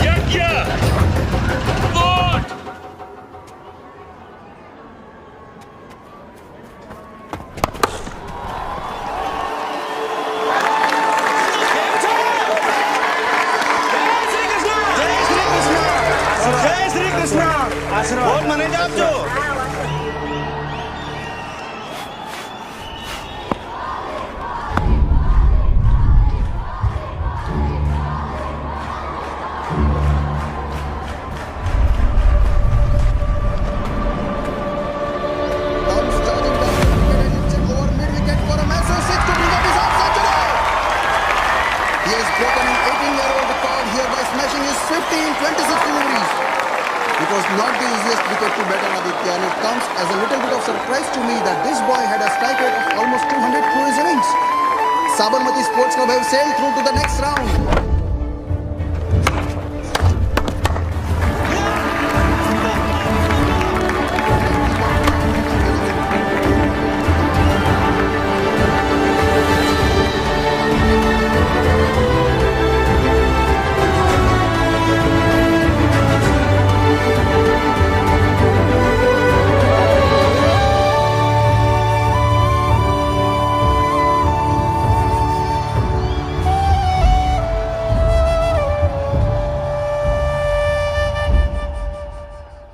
Speaker 20: यज्ञ vote.
Speaker 11: जय श्री कृष्णा। बहुत मने आप जो
Speaker 16: Comes charging down the wicket and hits it over mid-wicket for a massive six to bring up his half century. He has broken an 18-year-old record here by smashing his 50 in 26 deliveries. It was not the easiest wicket to bat on Aditya and it comes as a little bit of surprise to me that this boy had a strike Vaishnav have sailed through to the next round.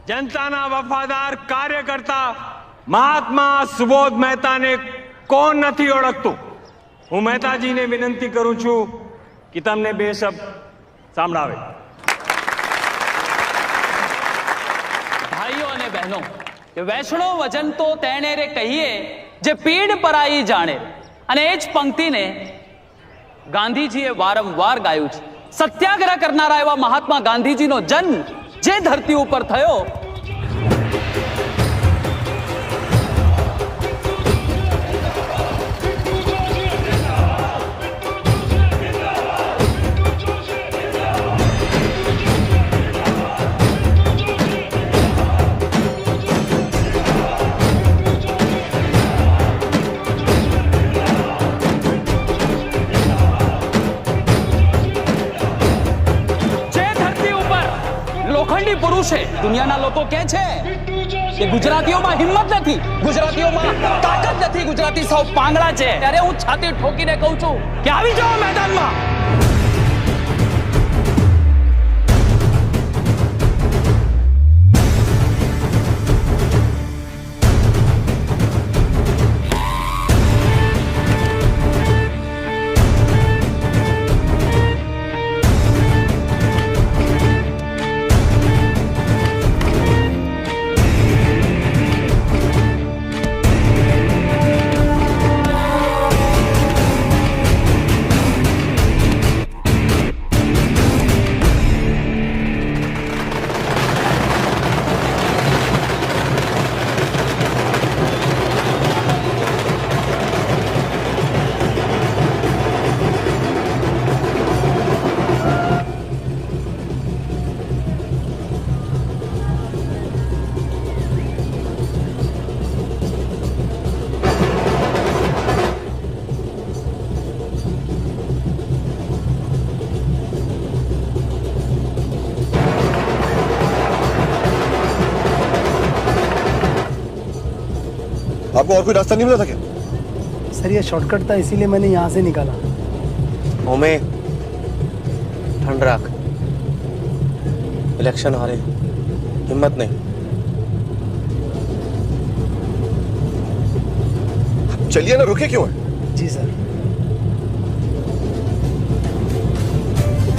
Speaker 13: जनताना वफादार કાર્યકર્તા મહાત્મા સુબોધ મહેતાને કોણ નથી ઓળખતું? હું મહેતાજીને વિનંતી કરું છું કે તમને બે શબ્દ સાંભળાવે.
Speaker 10: ભાઈઓ અને બહેનો, વૈષ્ણવ વચન તો તેણે રે કહીએ જે પીડ પરાઈ જાણે, અને એ જ પંક્તિને ગાંધીજીએ વારંવાર ગાયું છે. સત્યાગ્રહ કરનારા એવા મહાત્મા ગાંધીજીનો જન્મ જે ધરતી ઉપર થયો, લોખંડી પુરુષ છે. દુનિયાના લોકો કહે છે કે ગુજરાતીઓમાં હિંમત નથી, ગુજરાતીઓમાં તાકાત નથી, ગુજરાતી સૌ પાંગડા છે. ત્યારે હું છાતી ઠોકીને કહું છું કે આવી જાઓ મેદાનમાં.
Speaker 8: आपको और कोई रास्ता नहीं मिला था क्या?
Speaker 14: सर ये शॉर्टकट था, इसीलिए मैंने यहाँ से निकाला.
Speaker 5: ओमे ठंड रख, इलेक्शन हारे, हिम्मत नहीं.
Speaker 8: चलिए ना, रुके क्यों है?
Speaker 14: जी सर.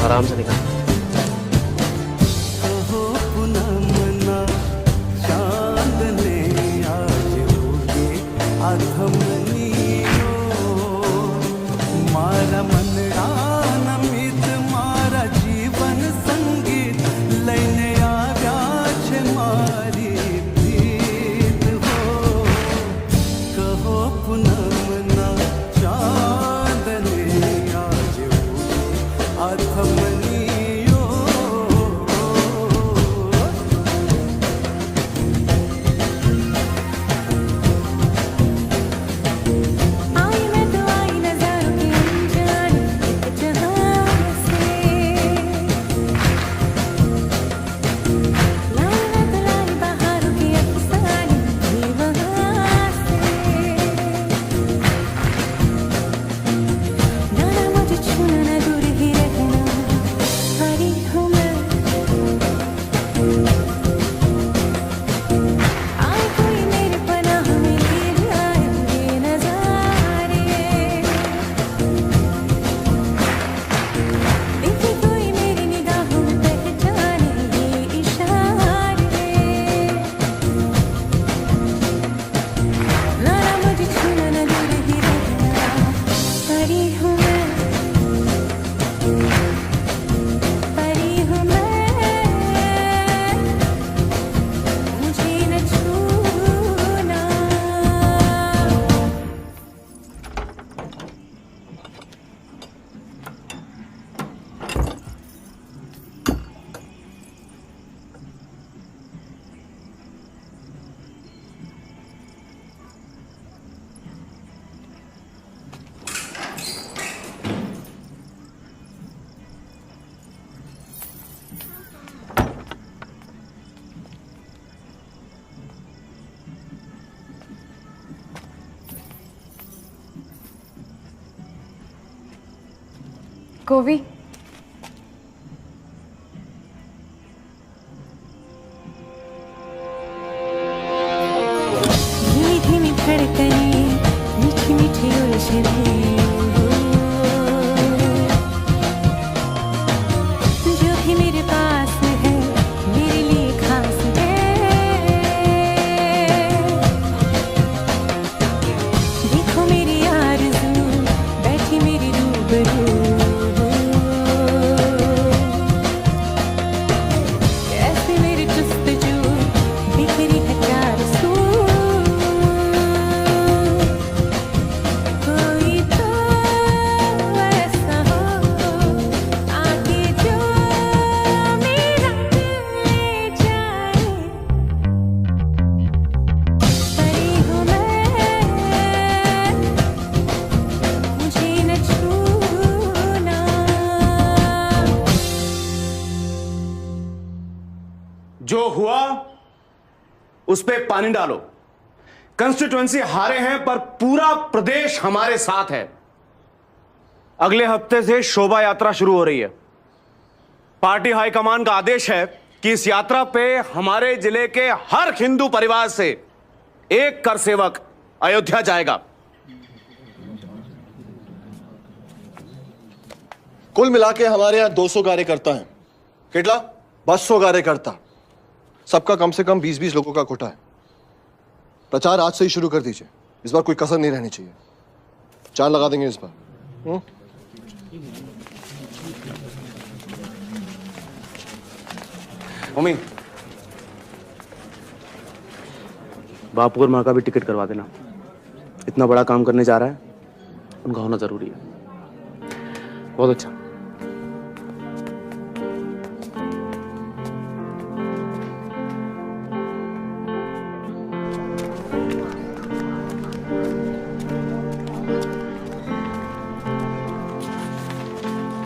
Speaker 5: आराम से निकाल.
Speaker 4: गोवी,
Speaker 9: धीमी धीमी धड़कने, मीठी मीठी उलझने, जो भी मेरे पास है मेरे लिए खास है। देखो मेरी आरज़ू बैठी मेरी रूबरू, कैसे मेरी जुस्तजू बिखरी है प्यार सू। कोई तो ऐसा हो आके जो मेरा दिल ले जाए। परी हूँ मैं, मुझे न छूना।
Speaker 11: जो हुआ उस पे पानी डालो। कंस्टिट्यूएंसी हारे हैं पर पूरा प्रदेश हमारे साथ है। अगले हफ्ते से शोभा यात्रा शुरू हो रही है। पार्टी हाईकमान का आदेश है कि इस यात्रा पे हमारे जिले के हर हिंदू परिवार से एक कर सेवक अयोध्या जाएगा।
Speaker 8: कुल मिला के हमारे यहाँ 200 कार्यकर्ता हैं। कितना? 200 कार्यकर्ता, सबका कम से कम 20-20 लोगों का कोटा है। प्रचार आज से ही शुरू कर दीजिए, इस बार कोई कसर नहीं रहनी चाहिए। 4 लगा देंगे इस बार।
Speaker 11: मम्मी, बापू और माँ का भी टिकट करवा देना। इतना बड़ा काम करने जा रहा है, उनका होना जरूरी है। बहुत अच्छा।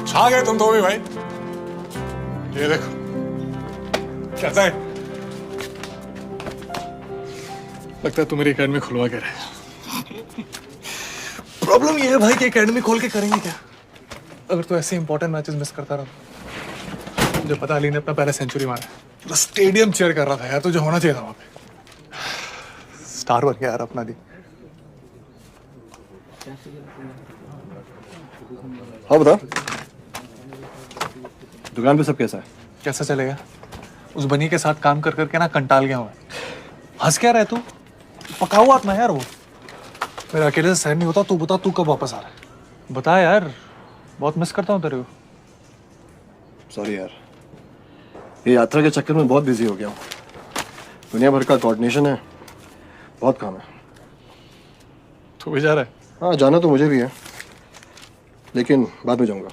Speaker 3: छा गए तुम तो भी भाई। ये देखो कैसा है, लगता है तुम मेरी एकेडमी खुलवा के रहे। प्रॉब्लम ये है भाई कि एकेडमी खोल के करेंगे क्या अगर तू ऐसे इंपॉर्टेंट मैचेस मिस करता रहा। मुझे पता अली ने अपना पहला सेंचुरी मारा, पूरा स्टेडियम चेयर कर रहा था यार। तुझे होना चाहिए था वहां पे। स्टार बन गया यार अपना दी।
Speaker 8: हाँ बता, दुकान पे सब कैसा है?
Speaker 3: कैसा चलेगा? उस बनी के साथ काम कर करके ना कंटाल गया हूँ। हंस क्या रहे तू? पका हुआ आत्मा यार वो। मेरा अकेले से सहन नहीं होता। तू बता, तू कब वापस आ रहा है? बता यार, बहुत मिस करता हूँ तेरे को।
Speaker 8: सॉरी यार, ये यात्रा के चक्कर में बहुत बिजी हो गया हूँ। दुनिया भर का कोऑर्डिनेशन है, बहुत काम है।
Speaker 3: तू भी जा रहा है?
Speaker 8: हाँ, जाना तो मुझे भी है, लेकिन बाद में जाऊंगा।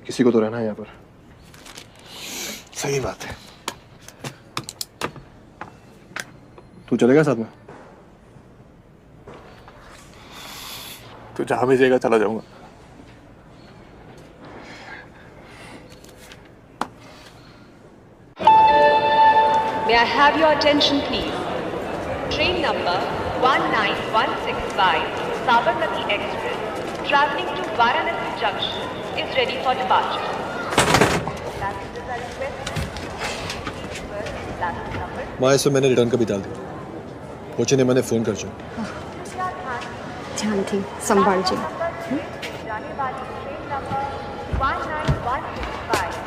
Speaker 8: किसी को तो रहना है यहाँ पर।
Speaker 3: सही बात है।
Speaker 8: तू चलेगा साथ में?
Speaker 3: तू जहां भेजेगा चला जाऊंगा।
Speaker 17: May I have your attention, please? Train number 19165, Sabarmati Express, traveling to Varanasi Junction, is ready for departure. Passengers are requested to please first platform number.
Speaker 8: माँ, इसमें मैंने रिटर्न का भी डाल दिया। पहुंचने मैंने फोन कर चुका।
Speaker 17: ध्यान ठीक संभाल जी। जाने वाली ट्रेन नंबर 19165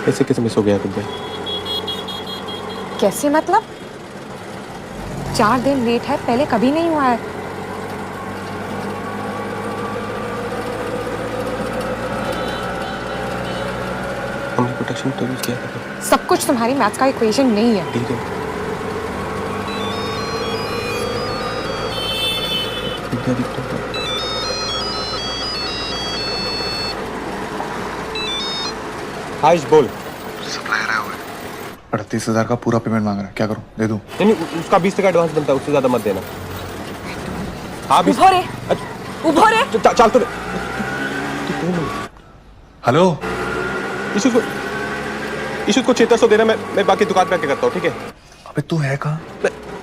Speaker 1: कैसे कैसे मिस हो गया तुमसे?
Speaker 4: कैसे मतलब? 4 दिन लेट है, पहले कभी नहीं हुआ है।
Speaker 1: हमने प्रोटेक्शन तो यूज किया था।
Speaker 4: सब कुछ तुम्हारी मैथ्स का इक्वेशन नहीं है।
Speaker 1: ठीक है। आयुष बोल।
Speaker 3: सप्लायर आया हुआ है, 38,000 का पूरा पेमेंट मांग रहा है, क्या करूं? दे दूं?
Speaker 1: नहीं, उसका 20 का एडवांस बनता है, उससे ज्यादा मत देना। हाँ,
Speaker 22: उभो रे, उभो रे।
Speaker 1: चल तो।
Speaker 3: हेलो,
Speaker 1: इशू को 600 देना, मैं बाकी दुकान पे आके करता हूँ, ठीक है?
Speaker 3: अबे तू है कहाँ?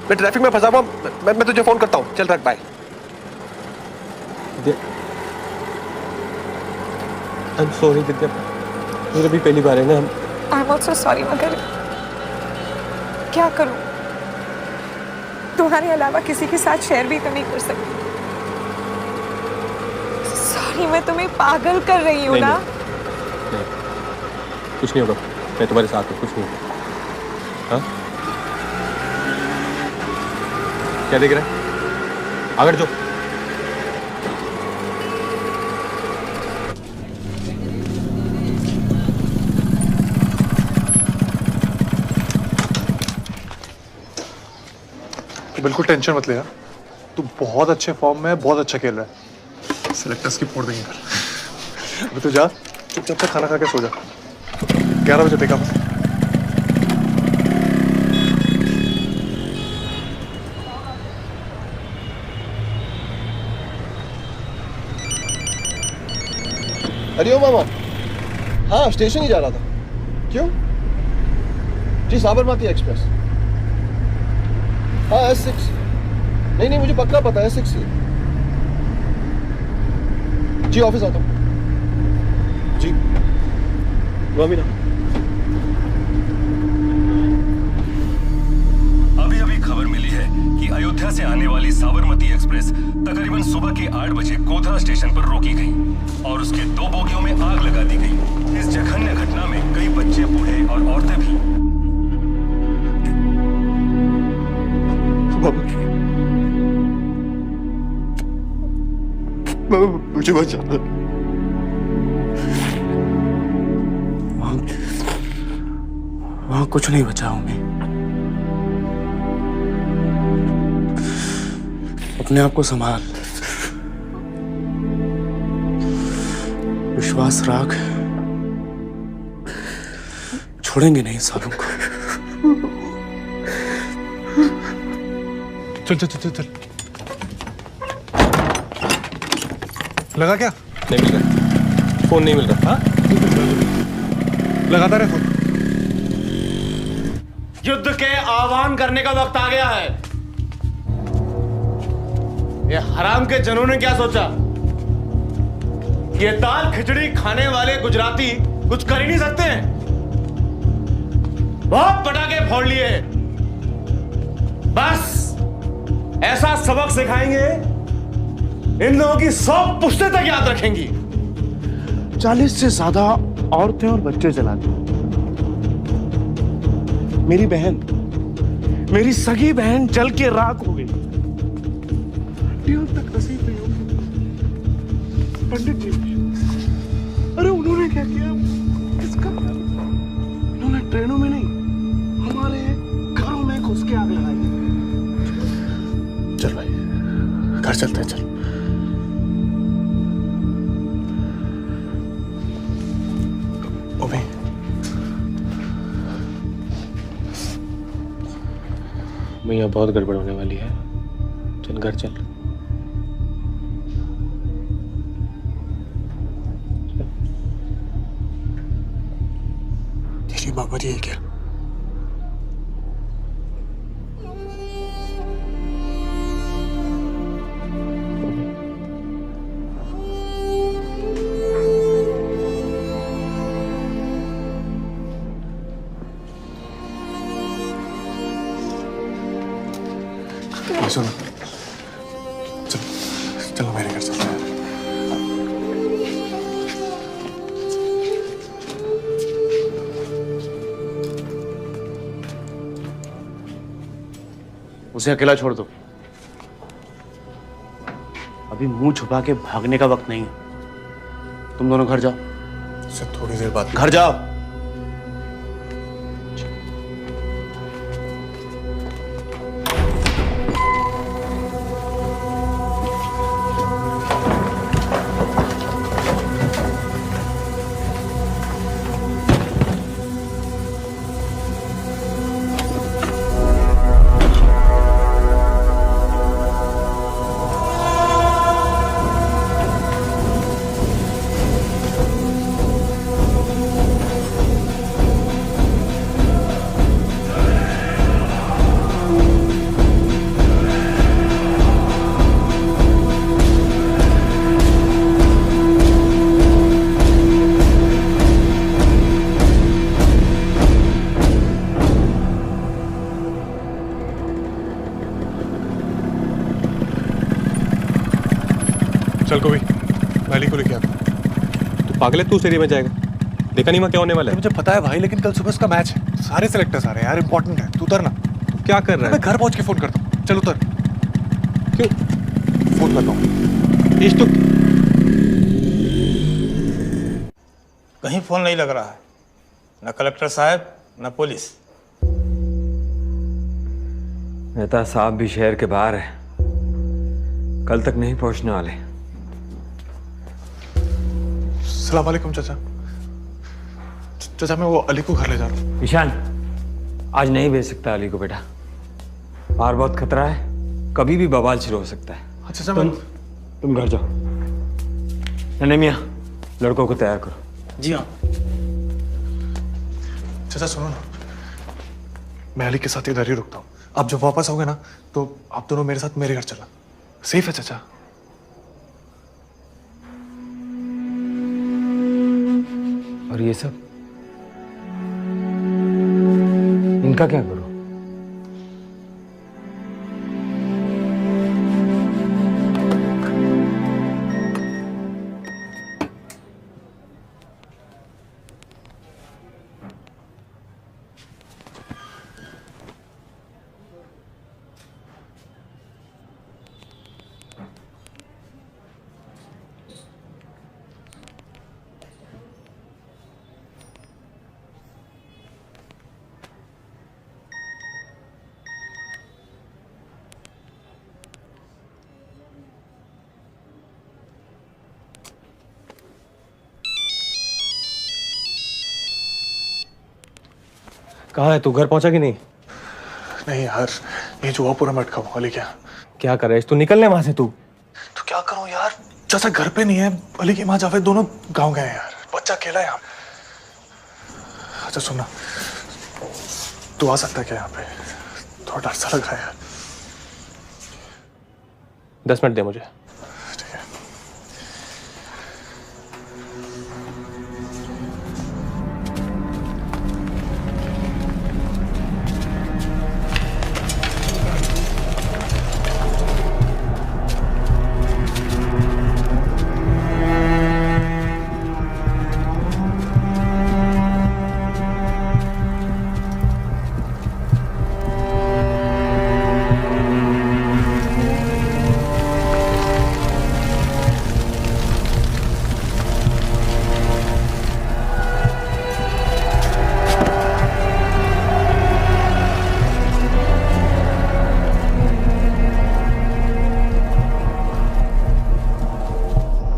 Speaker 1: मैं ट्रैफिक में फंसा हुआ, मैं तुझे फोन करता हूँ। चल रख, बाय। आई एम सॉरी विद्या, मेरे भी पहली बार है ना।
Speaker 4: आई एम ऑल्सो सॉरी, मगर क्या करूं? तुम्हारे अलावा किसी के साथ शेयर भी तो नहीं कर सकती। सॉरी, मैं तुम्हें पागल कर रही हूँ ना।
Speaker 1: नहीं, कुछ नहीं होगा, मैं तुम्हारे साथ हूँ, कुछ नहीं होगा। हाँ? क्या देख रहा है? आगे जो।
Speaker 3: बिल्कुल टेंशन मत ले यार, तू बहुत अच्छे फॉर्म में है, बहुत अच्छा खेल रहा है। सेलेक्टर्स की फोड़ देंगे कल। अभी तू जा, चुपचाप से खाना खा के सो जा। 11 बजे पिकअप है।
Speaker 8: अरे ओ मामा, हाँ स्टेशन ही जा रहा था। क्यों? जी साबरमती एक्सप्रेस। हाँ S6। नहीं मुझे पक्का पता है S6 ही। जी ऑफिस आता हूँ। जी गोविंदा।
Speaker 15: अभी अभी खबर मिली है कि अयोध्या से आने वाली साबरमती एक्सप्रेस तकरीबन सुबह के 8 बजे गोधरा स्टेशन पर रोकी गई और उसके 2 बोगियों में आग लगा दी गई। इस जघन्य घटना में कई बच्चे, बूढ़े और औरतें भी।
Speaker 8: मुझे बचा।
Speaker 11: वहां कुछ नहीं बचा हूं मैं। अपने आप को संभाल, विश्वास रख, छोड़ेंगे नहीं सालों को।
Speaker 3: चल चल चल चल। लगा क्या?
Speaker 1: नहीं मिल रहा, फोन नहीं मिल रहा। हाँ?
Speaker 3: लगातार है फोन।
Speaker 11: युद्ध के आह्वान करने का वक्त आ गया है। ये हराम के जनों ने क्या सोचा? ये दाल खिचड़ी खाने वाले गुजराती कुछ कर ही नहीं सकते हैं। बहुत पटाखे फोड़ लिए, बस ऐसा सबक सिखाएंगे इन लोगों की 100 पुश्तें तक याद रखेंगी। 40 से ज्यादा औरतें और बच्चे जलाते। मेरी बहन, मेरी सगी बहन जल के राख हो गई। तक नसीब नहीं होगी। पंडित जी, अरे उन्होंने क्या किया? किसका? उन्होंने ट्रेनों में नहीं, हमारे घरों में घुस के आग लगाई। चल भाई, घर चलते हैं, चल।
Speaker 1: भैया बहुत गड़बड़ होने वाली है, चल घर चल।
Speaker 11: तेरी बाबा जी है क्या?
Speaker 3: सुनो, चलो मेरे घर चलते हैं।
Speaker 14: उसे अकेला छोड़ दो। अभी मुंह छुपा के भागने का वक्त नहीं है। तुम दोनों घर जाओ।
Speaker 3: सर थोड़ी देर बाद
Speaker 14: घर जाओ।
Speaker 3: चल गोभी, वैली को लेके आ।
Speaker 1: तू पागल है, तू उस एरिया में जाएगा? देखा नहीं मैं क्या होने वाला है?
Speaker 3: मुझे पता है भाई, लेकिन कल सुबह उसका मैच है। सारे सेलेक्टर्स आ रहे हैं यार, इंपॉर्टेंट है। तू उतर ना।
Speaker 1: तू क्या कर रहा है?
Speaker 3: मैं घर पहुंच के फोन करता हूँ। चल उतर। क्यों? फोन करता हूँ।
Speaker 1: इस तो
Speaker 18: कहीं फोन नहीं लग रहा है, न कलेक्टर साहब न पुलिस।
Speaker 13: मेहता साहब भी शहर के बाहर है, कल तक नहीं पहुंचने वाले।
Speaker 3: सलाम वालेकुम चाचा। चाचा मैं वो अली को घर ले जा रहा हूँ।
Speaker 13: ईशान, आज नहीं भेज सकता अली को बेटा, बाहर बहुत खतरा है, कभी भी बवाल शुरू हो सकता है।
Speaker 3: अच्छा चाचा
Speaker 13: तुम घर जाओ। नन्हे मियां, लड़कों को तैयार करो।
Speaker 18: जी हाँ।
Speaker 3: चाचा सुनो ना, मैं अली के साथ इधर ही रुकता हूँ। आप जब वापस आओगे ना तो आप दोनों मेरे साथ मेरे घर चलना। सेफ है चाचा?
Speaker 13: और ये सब इनका क्या करूं?
Speaker 1: कहाँ है तू? घर पहुंचा कि नहीं?
Speaker 3: नहीं यार, ये जुआ पूरा मटका हुआ। अली
Speaker 1: क्या कर रहा है? तू निकलने वहां से। तू
Speaker 3: तो क्या करूं यार? चाचा घर पे नहीं है, अली की माँ जावेद दोनों गांव गए हैं यार। बच्चा अकेला है यहाँ। अच्छा सुनना, तू आ सकता है क्या यहाँ पे? थोड़ा डर सा लग रहा है यार।
Speaker 1: 10 मिनट दे मुझे।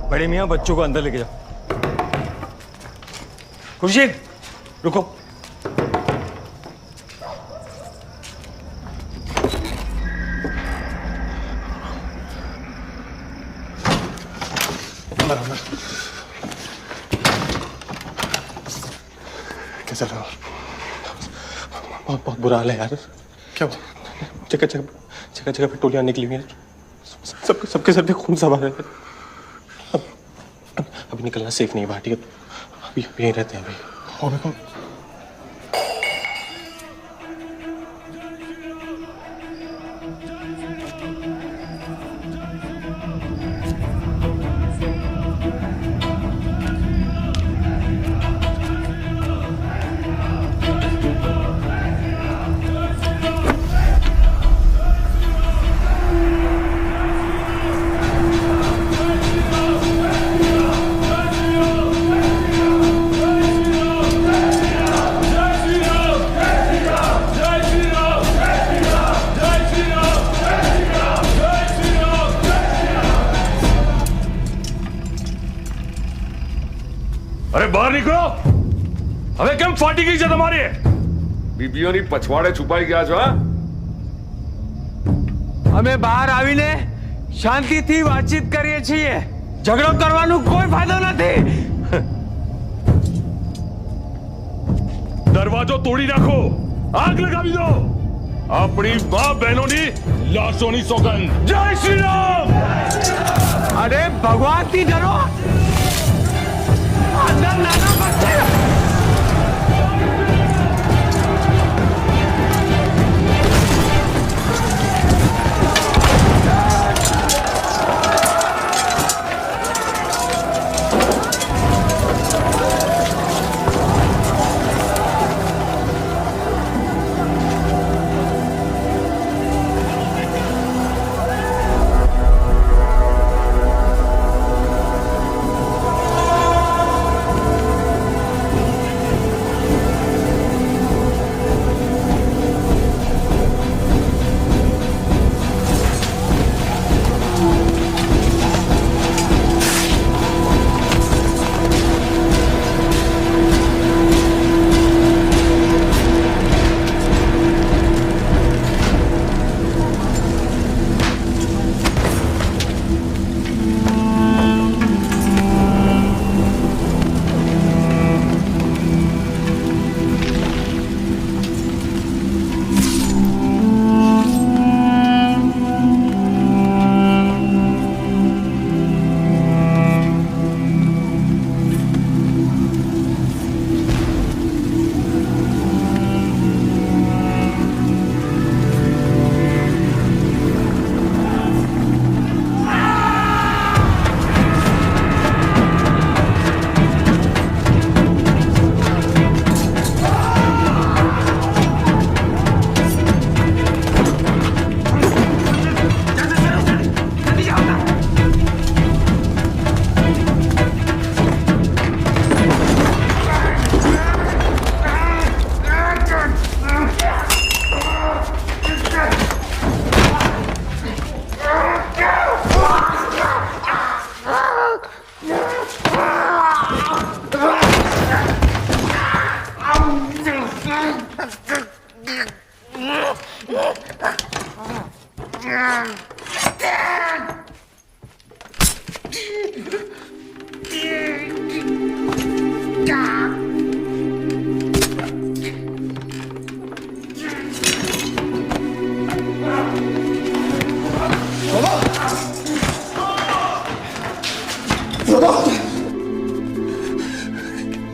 Speaker 13: बड़े मियां, बच्चों को अंदर लेके जाओ। खुर्शीद, रुको।
Speaker 3: कैसा लगा?
Speaker 1: बहुत बुरा हाल है यार।
Speaker 3: क्या?
Speaker 1: जगह जगह पे टोलियां निकली हुई हैं। सबके सर पे खून सवार है। अभी निकलना सेफ नहीं है बाहर, ठीक है? अभी यहीं रहते हैं अभी।
Speaker 3: और मेरे को
Speaker 15: अरे बाहर निकलो। હવે કેમ ફાટી ગઈ છે તમારી? બીબીઓની પછવાડે છુપાઈ ગયા છો? હા,
Speaker 13: અમે બહાર આવીને શાંતિથી વાતચીત કરીએ છીએ. ઝઘડો કરવાનો કોઈ ફાયદો નથી.
Speaker 15: દરવાજો તોડી નાખો, આગ લગાવી દો. આપણી મા બહેનોની લાશોની સોગંદ. જય શ્રી રામ.
Speaker 13: અરે ભગવાનથી ડરો. અંદર નાના બચ્ચે.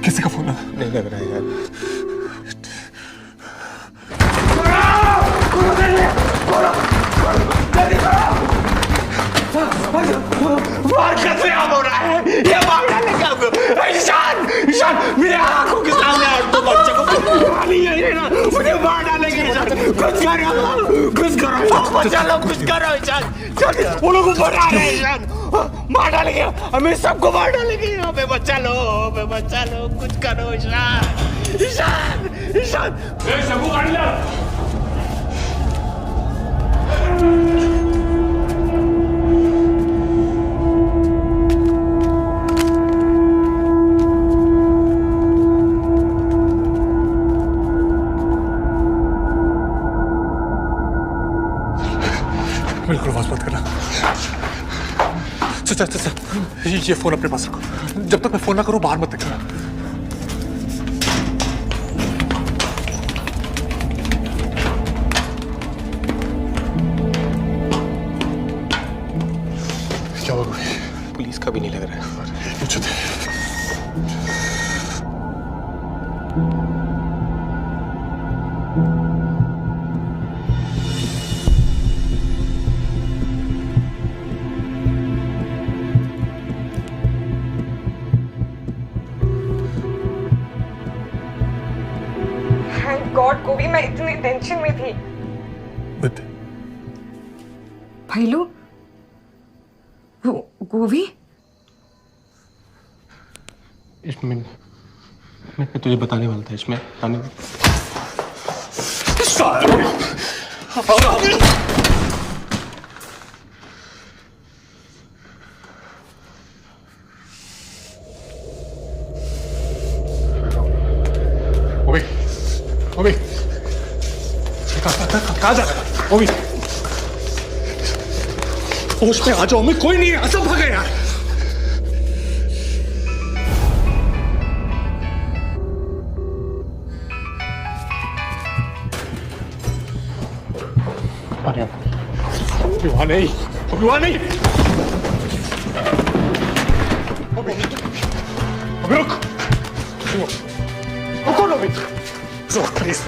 Speaker 3: किसी का फोन नहीं लग रहा है यार।
Speaker 13: मार कैसे आम हो रहा है? ये मार डालने का ईशान, ईशान मेरे आंखों के सामने तो बच्चे को नहीं है ना, मुझे मार डालेंगे ईशान। कुछ करो, बचा लो, कुछ करो ईशान। वो लोग को मार रहे हैं ईशान, मार डालेंगे, हमें सबको मार डालेंगे। हमें बचा लो, कुछ करो ईशान, ईशान, ईशान। सबको गाड़ी ला।
Speaker 3: बिल्कुल आवाज मत करना। चाचा, ये फोन अपने पास रखो। जब तक मैं फोन ना करूं बाहर मत निकलना। क्या हुआ?
Speaker 1: पुलिस का भी नहीं लग रहा है।
Speaker 3: मुझे
Speaker 4: गॉड गोभी, मैं इतनी टेंशन में थी। भैलू, गोभी,
Speaker 1: इसमें मैं तुझे बताने वाला था। इसमें आने
Speaker 3: ओमी कहाँ जा रहा है ओमी? होश में आ जाओ ओमी, कोई नहीं है, सब भागे यार। वहाँ नहीं, वहाँ नहीं। अभी रुक, रुको ना अभी, रुक please.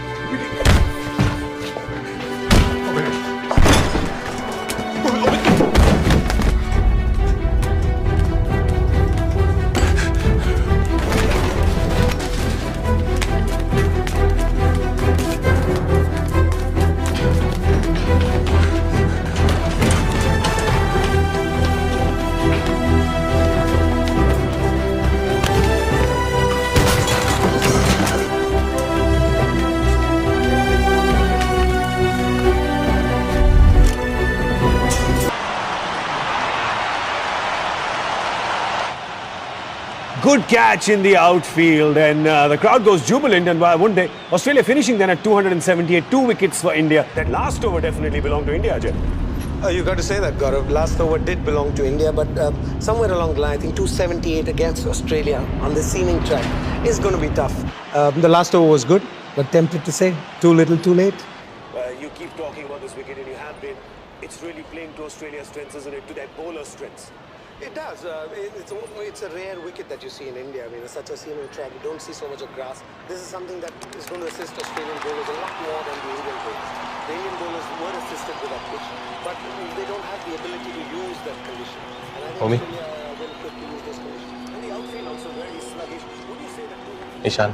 Speaker 19: Good catch in the outfield, and the crowd goes jubilant. And why wouldn't they? Australia finishing then at 278, 2 wickets for India. That last over definitely belonged to India, Ajay.
Speaker 21: You got to say that, Gaurav. Last over did belong to India, but somewhere along the line, I think 278 against Australia on the seaming track is going to be tough. The last over was good, but tempted to say too little, too late.
Speaker 19: You keep talking about this wicket, and you have been. It's really playing to Australia's strengths, isn't it? To their bowler strengths.
Speaker 21: It does. It's a rare wicket that you see in India. I mean, it's such a scenic track. You don't see so much of grass. This is something that is going to assist Australian bowlers a lot more than the Indian bowlers. The Indian bowlers were assisted with that pitch, but they don't have the ability to use that condition. And I think
Speaker 1: Omi.
Speaker 21: Australia will equipped to use those conditions. And the outfield also very sluggish. Would you say that?
Speaker 1: Ishaan,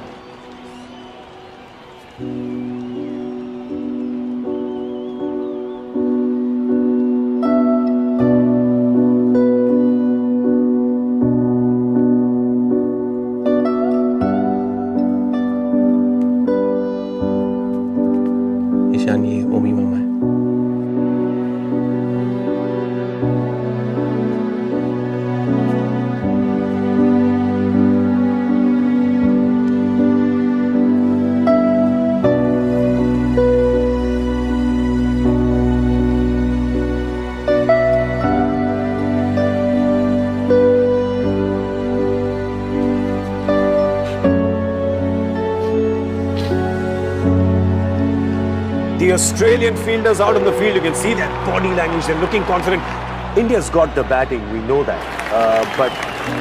Speaker 1: Ishaan ये ओमी मामा है।
Speaker 19: The Australian fielders out on the field, you can see their body language, they're looking confident. India's got the batting, we know that. But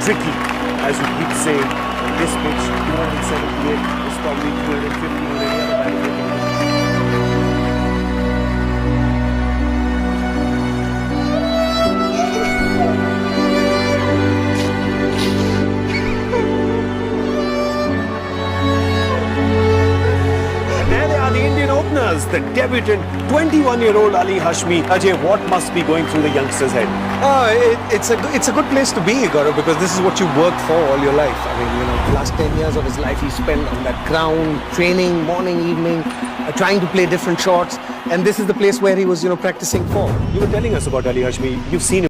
Speaker 19: tricky, as you keep saying, on this pitch, 278 is probably 250 on any other batting. The Indian openers, the debutant 21-year-old Ali Hashmi. Ajay, what must be going through the youngster's head?
Speaker 21: It's a good place to be, Gaurav, because this is what you worked for all your life. I mean, the last 10 years of his life he spent on that ground, training, morning, evening, trying to play different shots. And this is the place where he was, practicing for.
Speaker 19: You were telling us about Ali Hashmi. You've seen him.